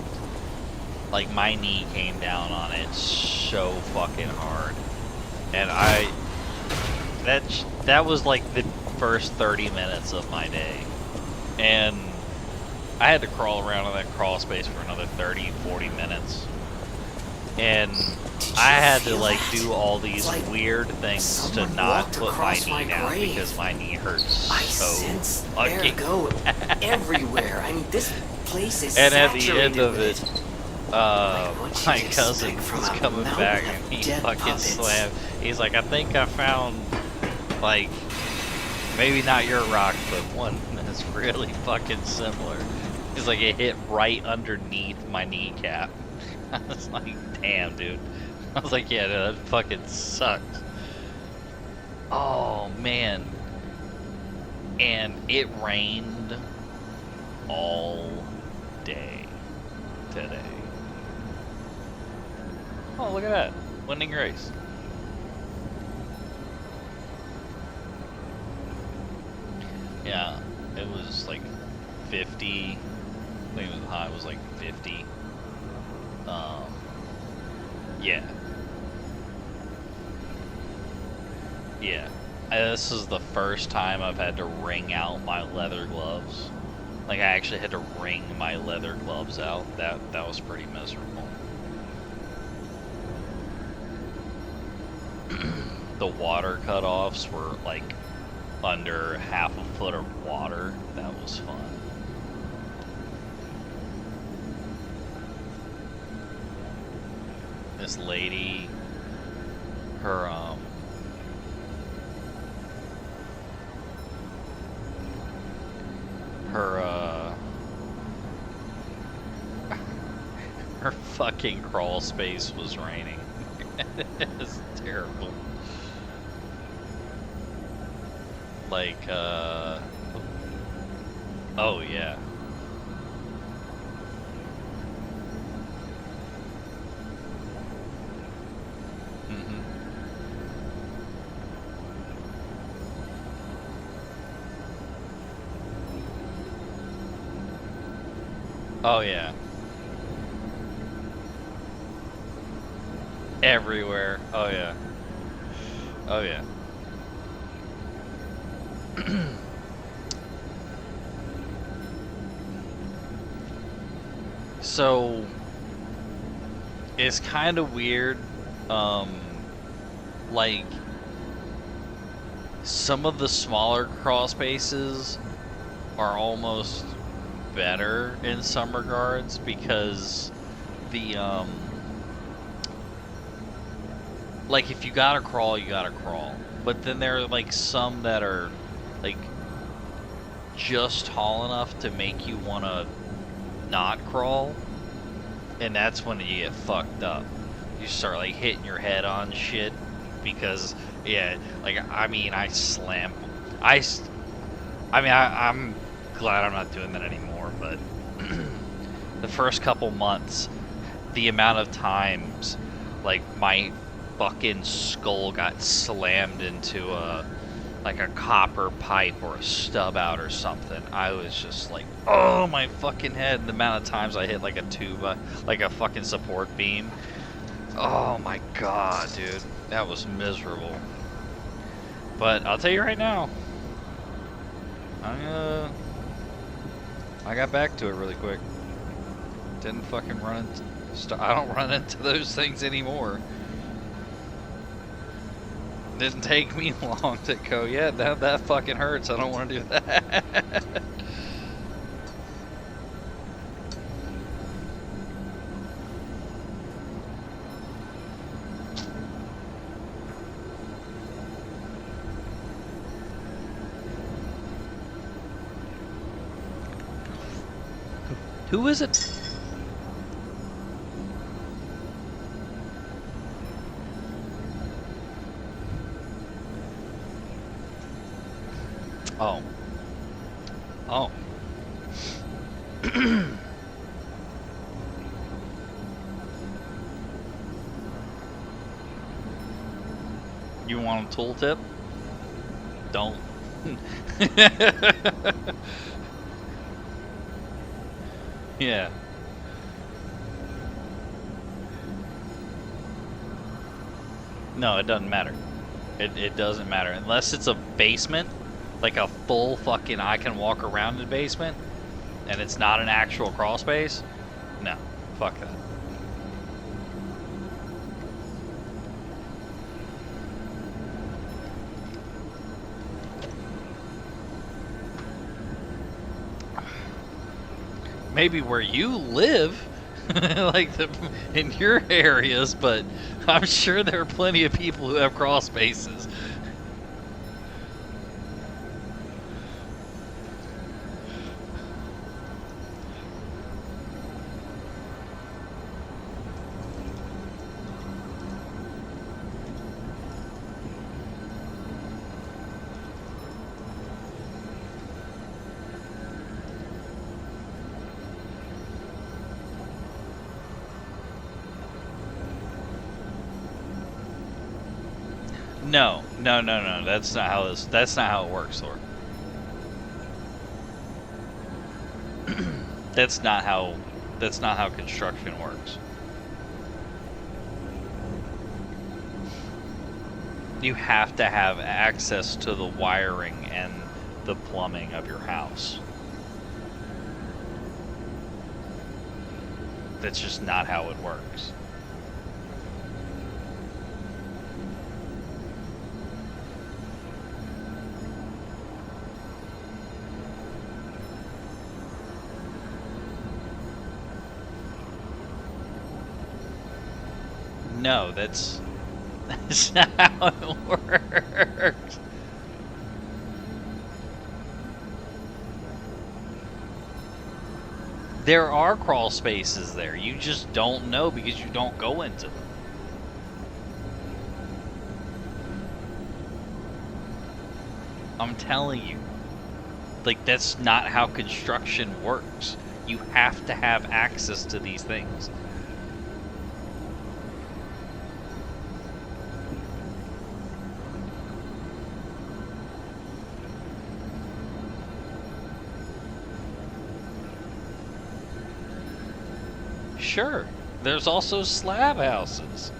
like my knee came down on it so fucking hard, and that was like the first 30 minutes of my day, and I had to crawl around in that crawl space for another 30-40 minutes, and I had to like do all these weird things to not put my knee down because my knee hurts so fucking bad. Everywhere. I mean, this place is and at the saturated end of with it, what my you'd cousin expect from was a coming mountain back of and he dead fucking puppets. slammed. He's like, I think I found, like, maybe not your rock, but one that's really fucking similar. He's like, it hit right underneath my kneecap. I was like, damn, dude. I was like, yeah, dude, that fucking sucks. Oh, man. And it rained all day today. Oh, look at that. Winning race. Yeah, it was like 50. I think the high was like 50. Yeah. Yeah. This is the first time I've had to wring out my leather gloves. Like, I actually had to wring my leather gloves out. That was pretty miserable. The water cutoffs were like under half a foot of water. That was fun. This lady, her her fucking crawl space was raining. It's terrible. Like, oh yeah. Oh yeah. Everywhere. Oh yeah. Oh yeah. So it's kind of weird. Like some of the smaller crawl spaces are almost better in some regards because the like if you gotta crawl, you gotta crawl. But then there are like some that are like just tall enough to make you wanna not crawl. And that's when you get fucked up. You start like hitting your head on shit because yeah, like I mean I'm glad I'm not doing that anymore, but the first couple months, the amount of times like my fucking skull got slammed into a copper pipe or a stub out or something, I was just like, oh my fucking head. The amount of times I hit like a tube, like a fucking support beam. Oh my god, dude. That was miserable. But I'll tell you right now, I got back to it really quick. Didn't fucking run into, I don't run into those things anymore. Didn't take me long to go, yeah, that fucking hurts. I don't want to do that. Who is it? Oh. Oh. You want a tooltip? Don't. Yeah. No, it doesn't matter. It doesn't matter. Unless it's a basement, like a full fucking I can walk around the basement, and it's not an actual crawl space, no. Fuck that. Maybe where you live, like in your areas, but I'm sure there are plenty of people who have crawl spaces. No. That's not how it works, Thor. That's not how construction works. You have to have access to the wiring and the plumbing of your house. That's just not how it works. No, that's not how it works. There are crawl spaces there. You just don't know because you don't go into them. I'm telling you. Like, that's not how construction works. You have to have access to these things. Sure, there's also slab houses.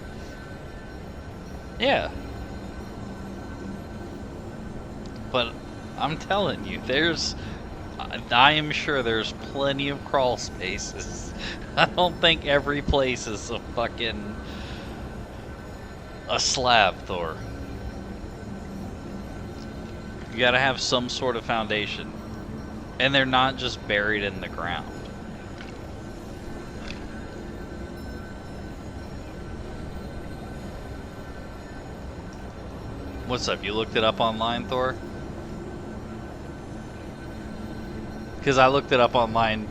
Yeah. But I'm telling you, I am sure there's plenty of crawl spaces. I don't think every place is a slab, Thor. You gotta have some sort of foundation. And they're not just buried in the ground. What's up? You looked it up online, Thor? Because I looked it up online.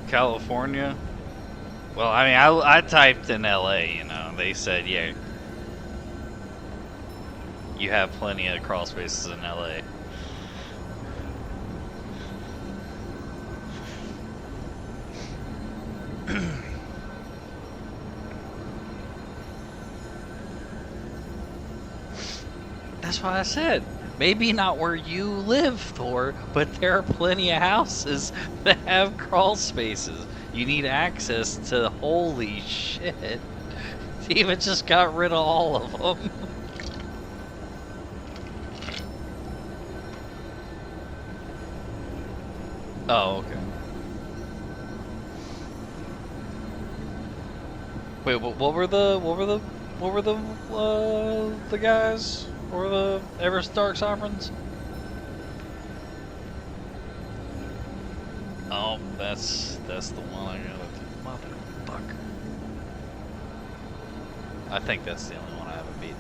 California? Well, I mean, I typed in LA, you know. They said, yeah, you have plenty of crawl spaces in LA. That's what I said. Maybe not where you live, Thor, but there are plenty of houses that have crawl spaces. You need access to, holy shit. Steven just got rid of all of them. Oh, okay. Wait, what were the guys? What were the Everest Dark Sovereigns? Oh, that's the one I got. Motherfucker. I think that's the only one I haven't beaten.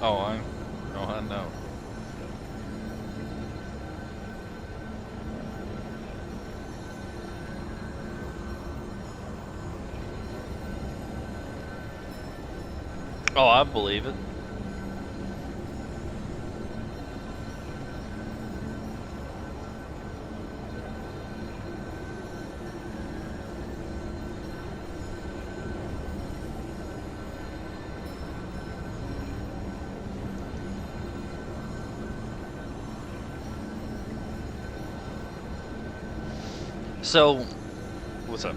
Oh, I know. Oh, I believe it. So, what's up?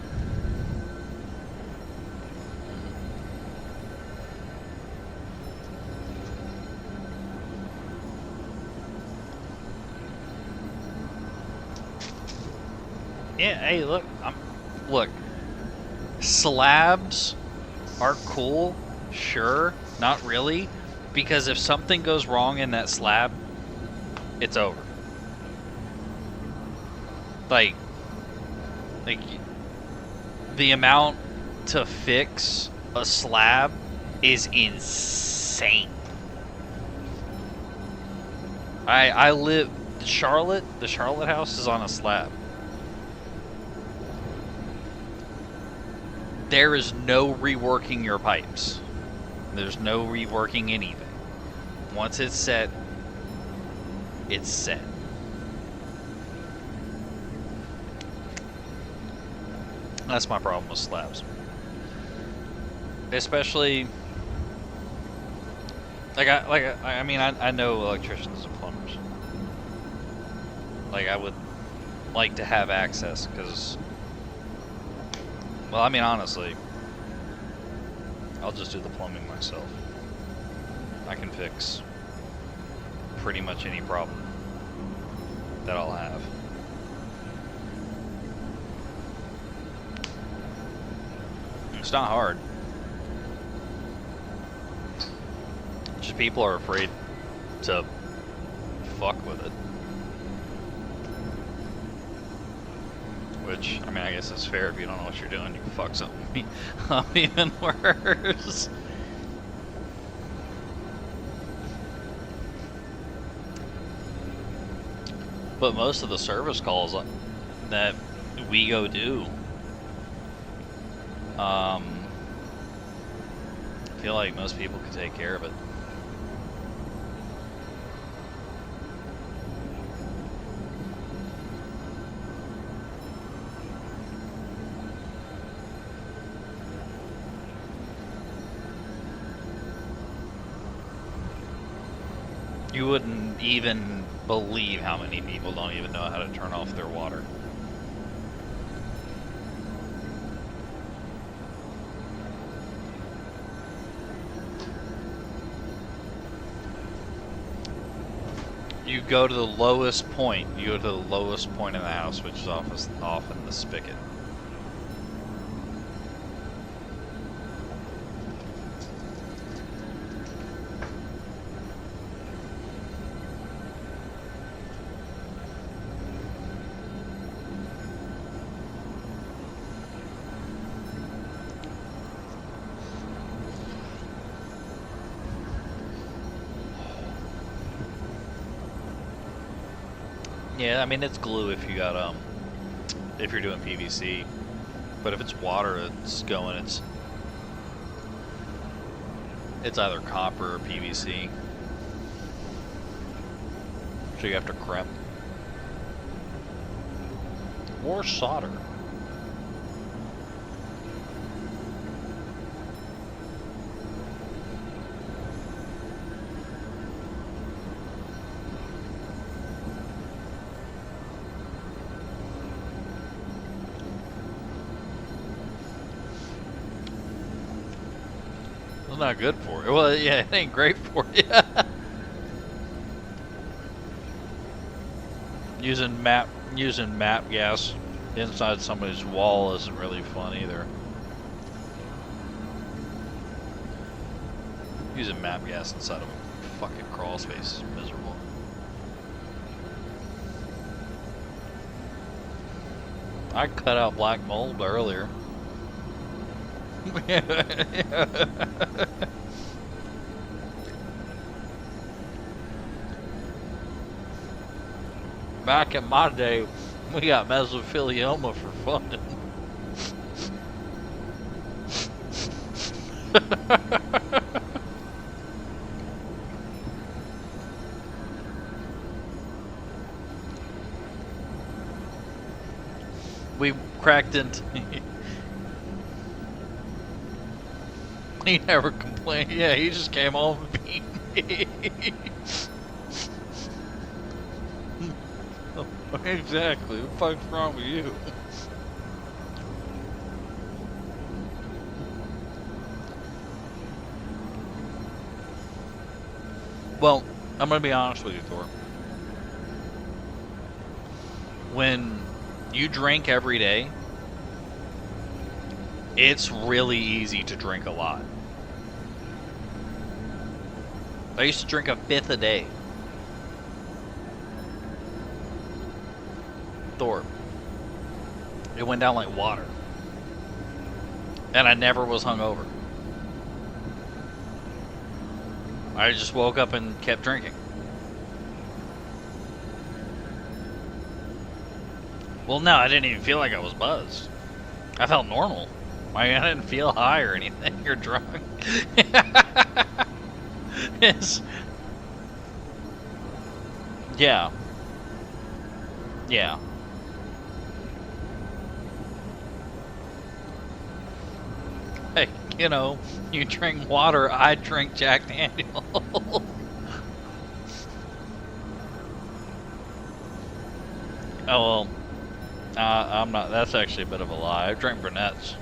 Yeah, hey, look, look, slabs are cool, sure, not really, because if something goes wrong in that slab, it's over. Like the amount to fix a slab is insane. I live Charlotte. The Charlotte house is on a slab. There is no reworking your pipes. There's no reworking anything. Once it's set, it's set. That's my problem with slabs. Especially, I mean, I know electricians and plumbers. Like, I would like to have access, because, well, I mean, honestly, I'll just do the plumbing myself. I can fix pretty much any problem that I'll have. It's not hard. Just people are afraid to fuck with it. Which, I mean, I guess it's fair. If you don't know what you're doing, you can fuck something even worse. But most of the service calls that we go do, I feel like most people could take care of it. You wouldn't even believe how many people don't even know how to turn off their water. You go to the lowest point. You go to the lowest point in the house, which is often the spigot. Yeah, I mean it's glue if you got if you're doing PVC, but if it's water, it's either copper or PVC. So you have to crimp or solder. It's not good for you. Well, yeah, it ain't great for you. Using map gas inside somebody's wall isn't really fun either. Using map gas inside of a fucking crawl space is miserable. I cut out black mold earlier. Back in my day, we got mesothelioma for fun. We cracked into... He never complained. Yeah, he just came home and beat me. Exactly. What the fuck's wrong with you? Well, I'm gonna be honest with you, Thor. When you drink every day, it's really easy to drink a lot. I used to drink a fifth a day. Thor. It went down like water. And I never was hungover. I just woke up and kept drinking. Well, no, I didn't even feel like I was buzzed. I felt normal. I didn't feel high or anything. You're drunk. Yeah. Yeah. Hey, you know, you drink water, I drink Jack Daniels. Oh, well, I'm not, that's actually a bit of a lie. I drink brunettes.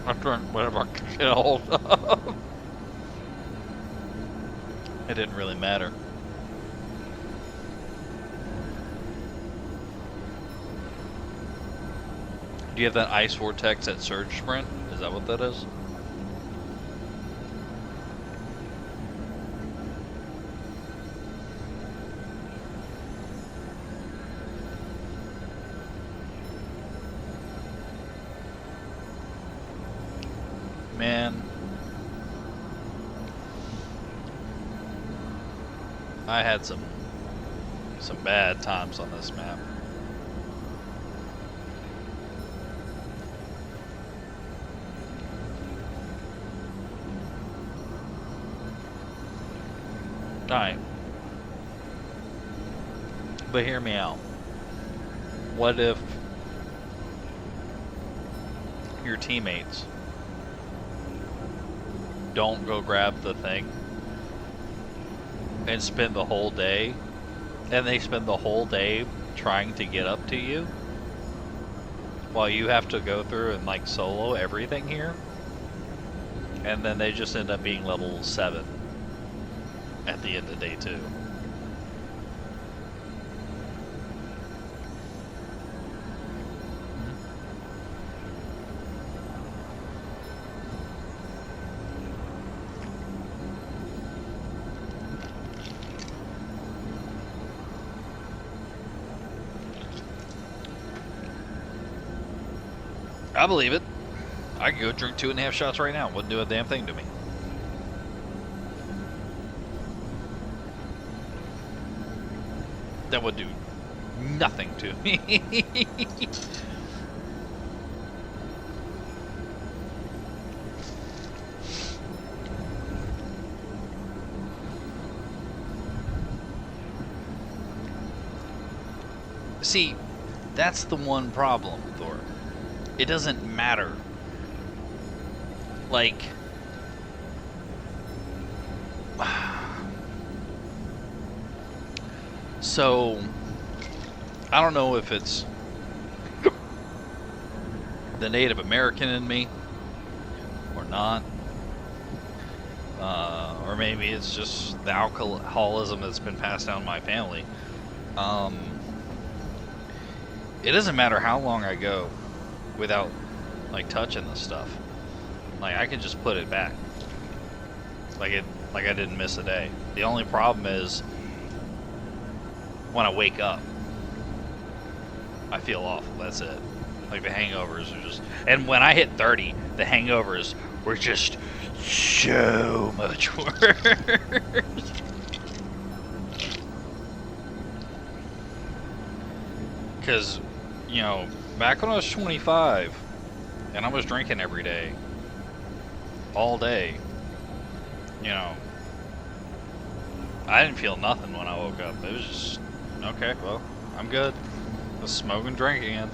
I drink whatever I can get a hold of. It didn't really matter. Do you have that ice vortex at Surge Sprint? Is that what that is? Man, I had some bad times on this map. Alright. But hear me out. What if your teammates don't go grab the thing and spend the whole day, and they spend the whole day trying to get up to you while you have to go through and like solo everything here, and then they just end up being level 7 at the end of day 2. I believe it. I could go drink 2.5 shots right now. Wouldn't do a damn thing to me. That would do nothing to me. See, that's the one problem, Thor. It doesn't matter. Like, so I don't know if it's the Native American in me or not, or maybe it's just the alcoholism that's been passed down my family. It doesn't matter how long I go without like touching this stuff. Like I can just put it back. Like I didn't miss a day. The only problem is when I wake up, I feel awful. That's it. Like the hangovers are just, and when I hit 30, the hangovers were just so much worse. Because, you know, back when I was 25 and I was drinking every day, all day, you know, I didn't feel nothing when I woke up. It was just, okay, well, I'm good. Let's smoke and drink again.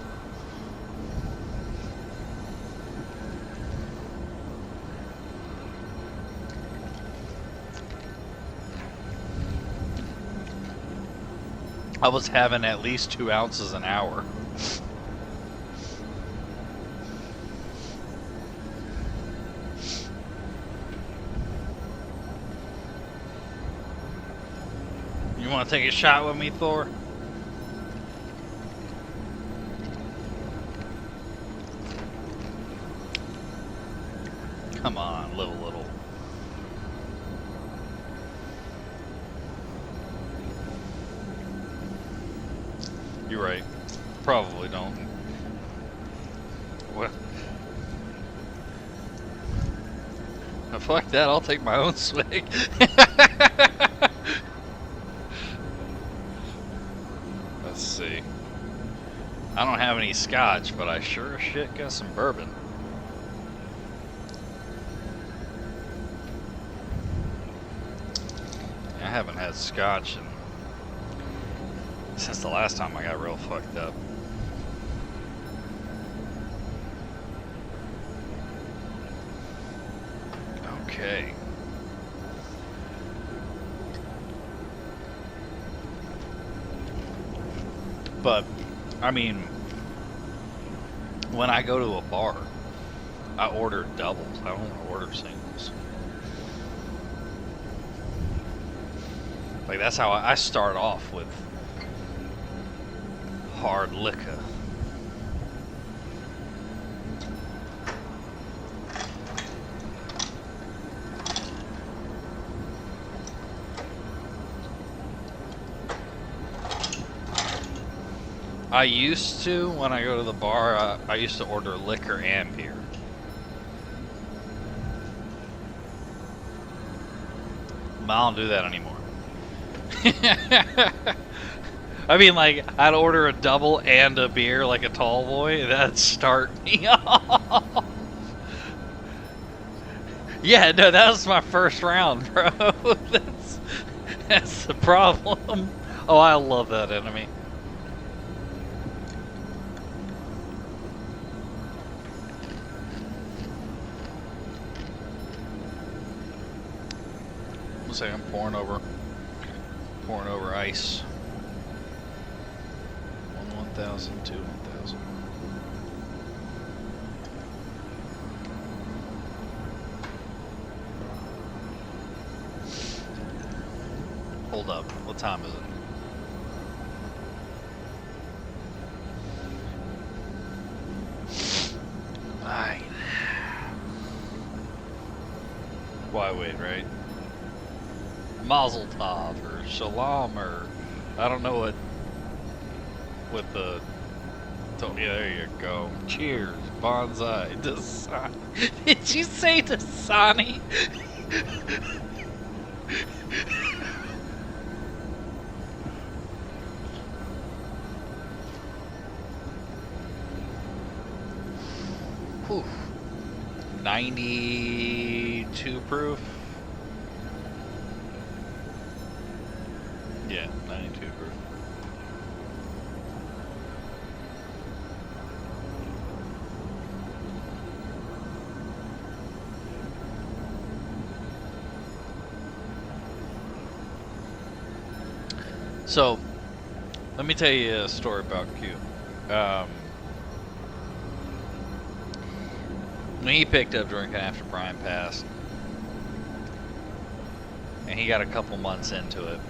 I was having at least 2 ounces an hour. You want to take a shot with me, Thor? Come on, live a little. You're right. Probably don't. What? Oh, fuck that, I'll take my own swig. Let's see. I don't have any scotch, but I sure as shit got some bourbon. I haven't had scotch since the last time I got real fucked up. Okay. But, I mean, when I go to a bar, I order doubles. I don't order singles. Like, that's how I start off with hard liquor. I used to, when I go to the bar, I used to order liquor and beer. But I don't do that anymore. I mean, like, I'd order a double and a beer like a tall boy. That'd start me off. Yeah, no, that was my first round, bro. That's the problem. Oh, I love that enemy. Looks like I'm pouring over ice. 1,000, 2,000. Hold up. What time is it? Alright. Why wait, right? Mazel tov or shalom or I don't know what the yeah, there you go. Cheers, bonsai, Dasani. Did you say Dasani? Whew. 92 proof. Yeah, 92 proof. So, let me tell you a story about Q. When he picked up drinking after Brian passed, and he got a couple months into it,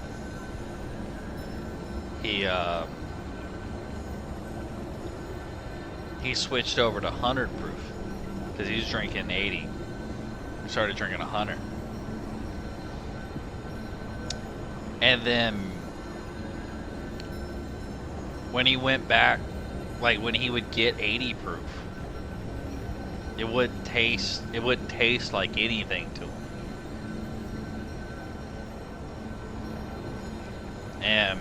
he switched over to 100 proof because he was drinking 80. He started drinking 100, and then when he went back, like when he would get 80 proof, it wouldn't taste like anything to him. And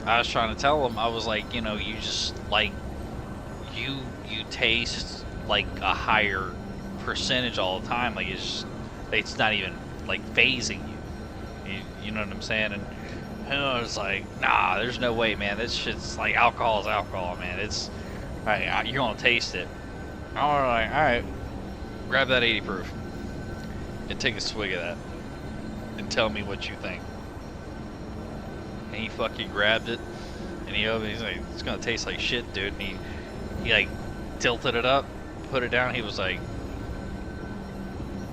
I was trying to tell him, I was like, you know, you just like you taste like a higher percentage all the time. Like it's not even like phasing you. You know what I'm saying? And I was like, nah, there's no way, man. This shit's like alcohol is alcohol, man. It's you're gonna taste it. I was like, all right, grab that 80 proof and take a swig of that and tell me what you think. And he fucking grabbed it and he opened it. He's like, it's gonna taste like shit, dude. And he like tilted it up, put it down. He was like,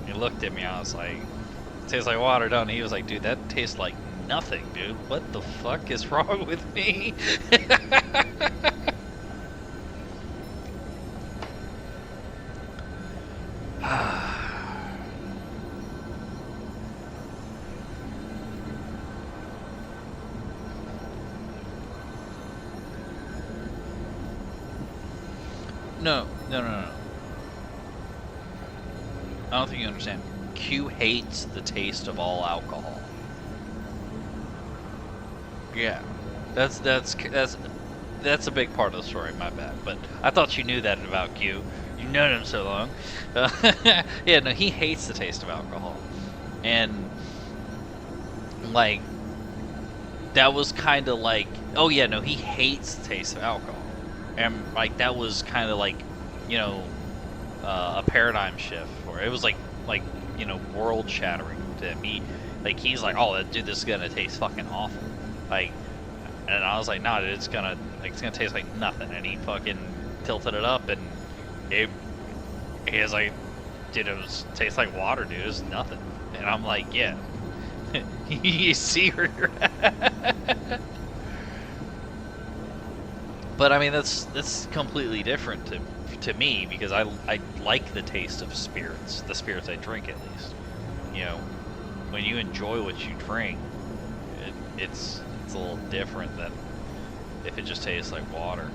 he looked at me. I was like, it tastes like water, don't it? He was like, dude, that tastes like nothing, dude. What the fuck is wrong with me? No. I don't think you understand. Q hates the taste of all alcohol. Yeah, that's a big part of the story. My bad, but I thought you knew that about Q. You've known him so long. Yeah, no, he hates the taste of alcohol, and like that was kind of like, oh yeah, no, he hates the taste of alcohol, and like that was kind of like, you know, a paradigm shift for it. It was like you know, world shattering to him. He's like, oh, dude, this is gonna taste fucking awful. Like, and I was like, nah, dude, it's gonna taste like nothing. And he fucking tilted it up, and he was like, dude, tastes like water, dude. It's nothing. And I'm like, yeah, you see where you're at. But I mean, that's completely different to me, because I like the taste of spirits, the spirits I drink at least. You know, when you enjoy what you drink, it's a little different than if it just tastes like water.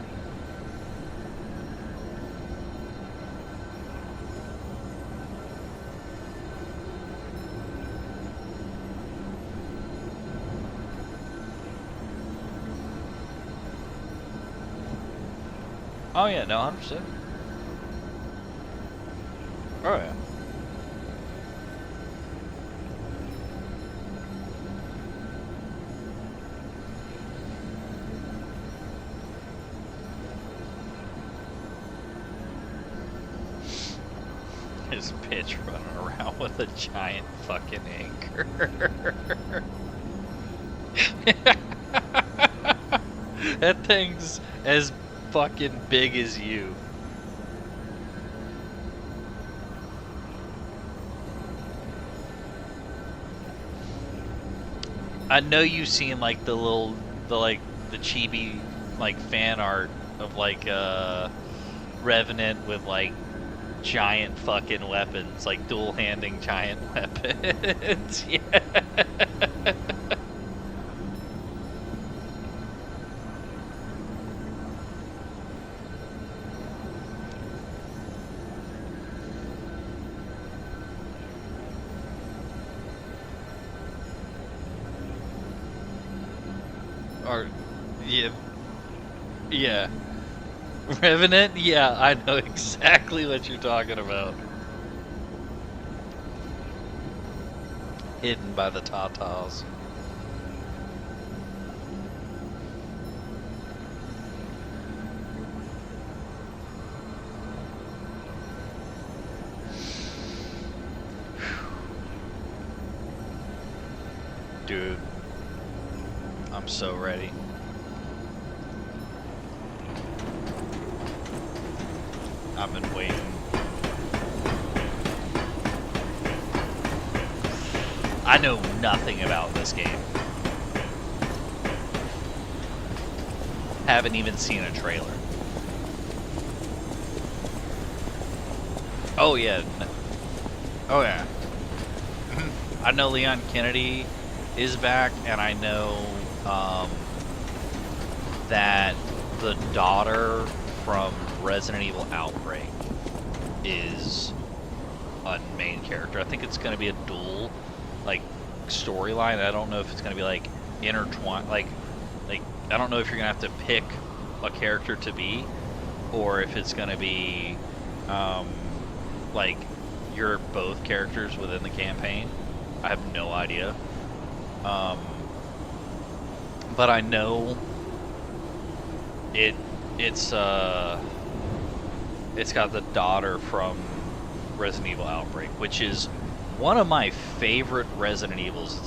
Oh yeah, no, 100%. Oh yeah. His bitch running around with a giant fucking anchor. That thing's as fucking big as you. I know you've seen like the chibi like fan art of like Revenant with like giant fucking weapons, like dual-handing giant weapons. Yeah. Or, yeah. Revenant? Yeah, I know exactly what you're talking about. Hidden by the Tatas. Dude, I'm so ready. I've been waiting. I know nothing about this game. Haven't even seen a trailer. Oh yeah. Oh yeah. I know Leon Kennedy is back, and I know that the daughter from Resident Evil Outbreak is a main character. I think it's going to be a dual, like, storyline. I don't know if it's going to be like intertwined. Like I don't know if you're going to have to pick a character to be, or if it's going to be like you're both characters within the campaign. I have no idea. But I know it's got the daughter from Resident Evil Outbreak, which is one of my favorite Resident Evils.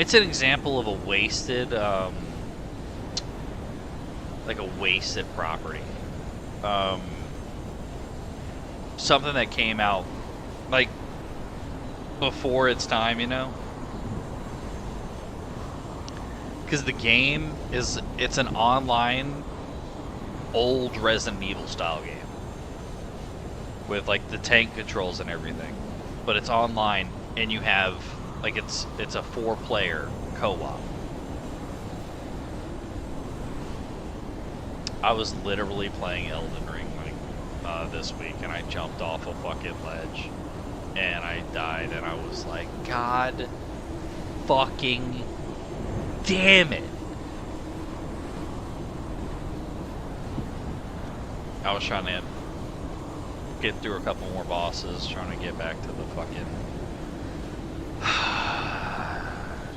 It's an example of a wasted like a wasted property. Something that came out like before its time, you know? Because the game it's an online old Resident Evil style game with like the tank controls and everything, but it's online and you have like it's a 4-player co-op. I was literally playing Elden Ring like this week, and I jumped off a fucking ledge and I died, and I was like, God fucking damn it. I was trying to get through a couple more bosses, trying to get back to the fucking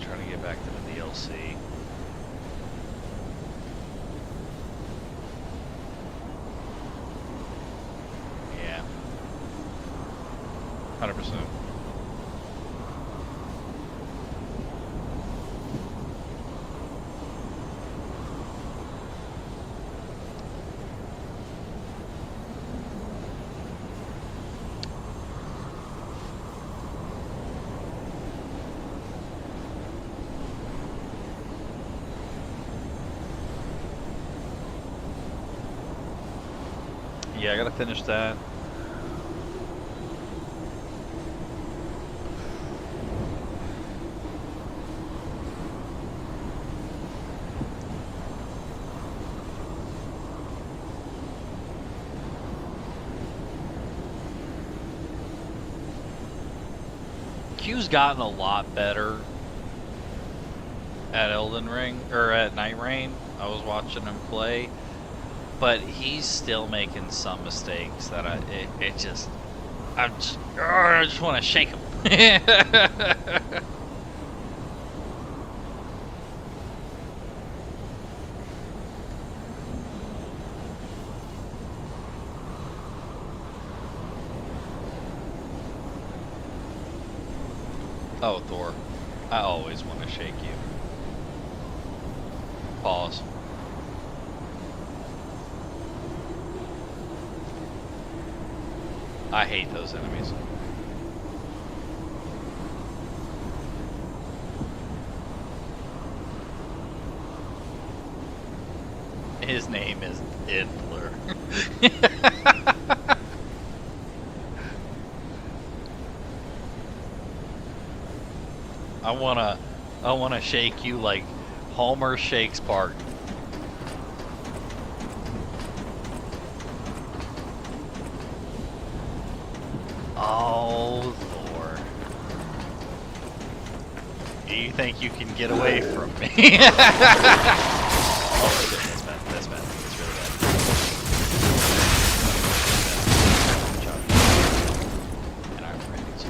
trying to get back to the DLC. Yeah. 100%. Yeah, I gotta finish that. Q's gotten a lot better at Elden Ring, or at Night Rain. I was watching him play, but he's still making some mistakes that I just want to shake him. Oh, Thor, I always want to shake you. Pause. I hate those enemies. His name is Idler. I wanna shake you like Homer shakes Bart. Oh, Lord. You think you can get away from me? Oh shit, that's bad. That's bad. That's really bad. And I'm ready to.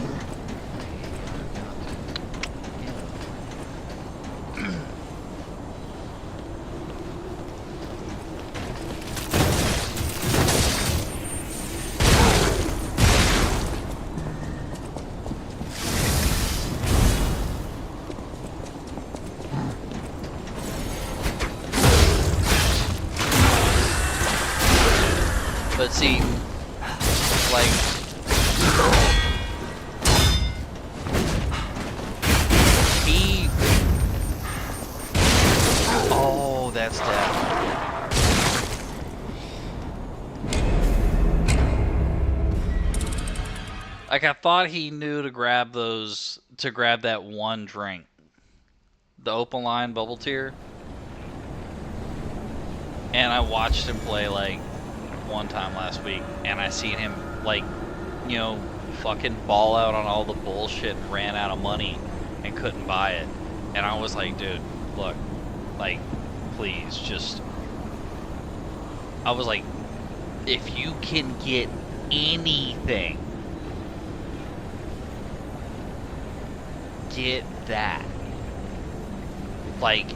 But see, like, he, oh, that's death. Like, I thought he knew to grab that one drink. The Opaline Bubble Tier. And I watched him play, like, one time last week, and I seen him, like, you know, fucking ball out on all the bullshit and ran out of money and couldn't buy it. And I was like, dude, look, like, please, just... I was like, if you can get anything, get that. Like,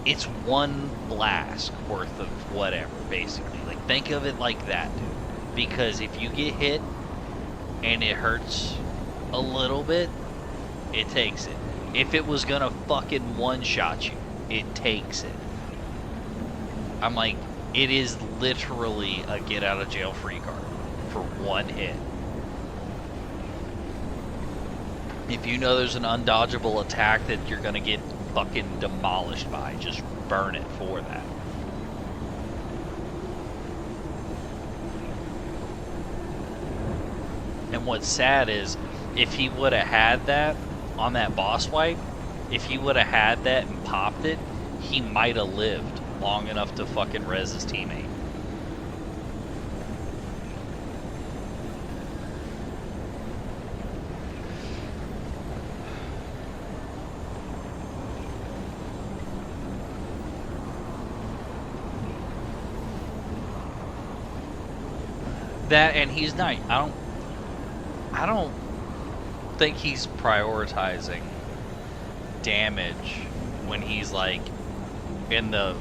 it's one blast worth of whatever, basically. Like, think of it like that, dude. Because if you get hit and it hurts a little bit, it takes it. If it was gonna fucking one-shot you, it takes it. I'm like, it is literally a get-out-of-jail-free card for one hit. If you know there's an undodgeable attack that you're gonna get fucking demolished by, just burn it for that. And what's sad is, if he would have had that on that boss wipe, if he would have had that and popped it, he might have lived long enough to fucking res his teammate. That, and he's not, I don't think he's prioritizing damage when he's like in the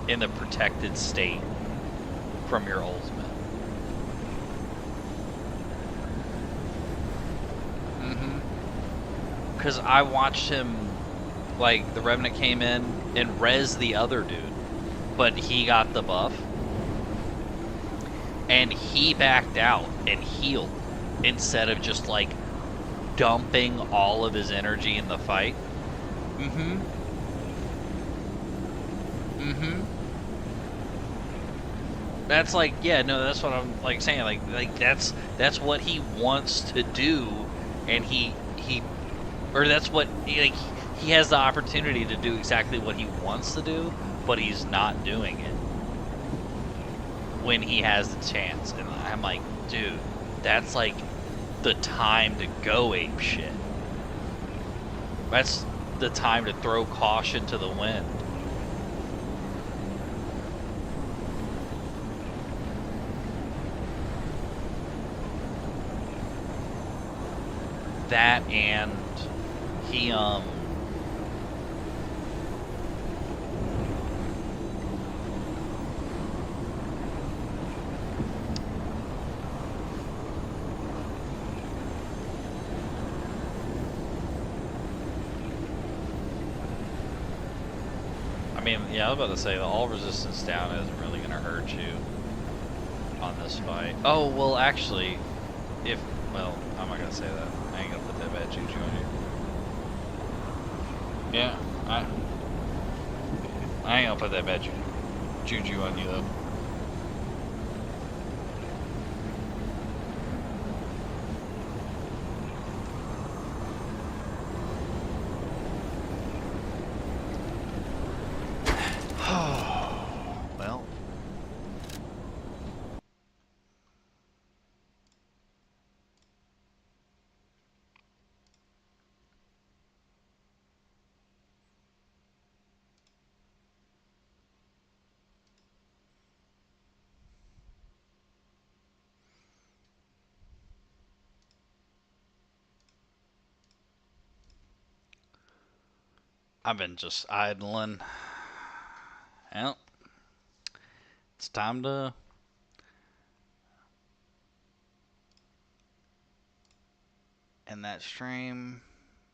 protected state from your ultimate. Because I watched him, like, the Revenant came in and res the other dude, but he got the buff. And he backed out and healed instead of just, like, dumping all of his energy in the fight. That's like, yeah, no, that's what I'm, like, saying. Like that's what he wants to do, and that's what, like, he has the opportunity to do exactly what he wants to do, but he's not doing it when he has the chance. And I'm like, dude, that's like the time to go ape shit. That's the time to throw caution to the wind. That, and he I mean, yeah, I was about to say, the all resistance down isn't really going to hurt you on this fight. Oh, well, actually, well, I'm not going to say that. I ain't going to put that bad juju on you. Yeah, I ain't going to put that bad juju on you, though. Well. I've been just idling. Well, it's time to end that stream.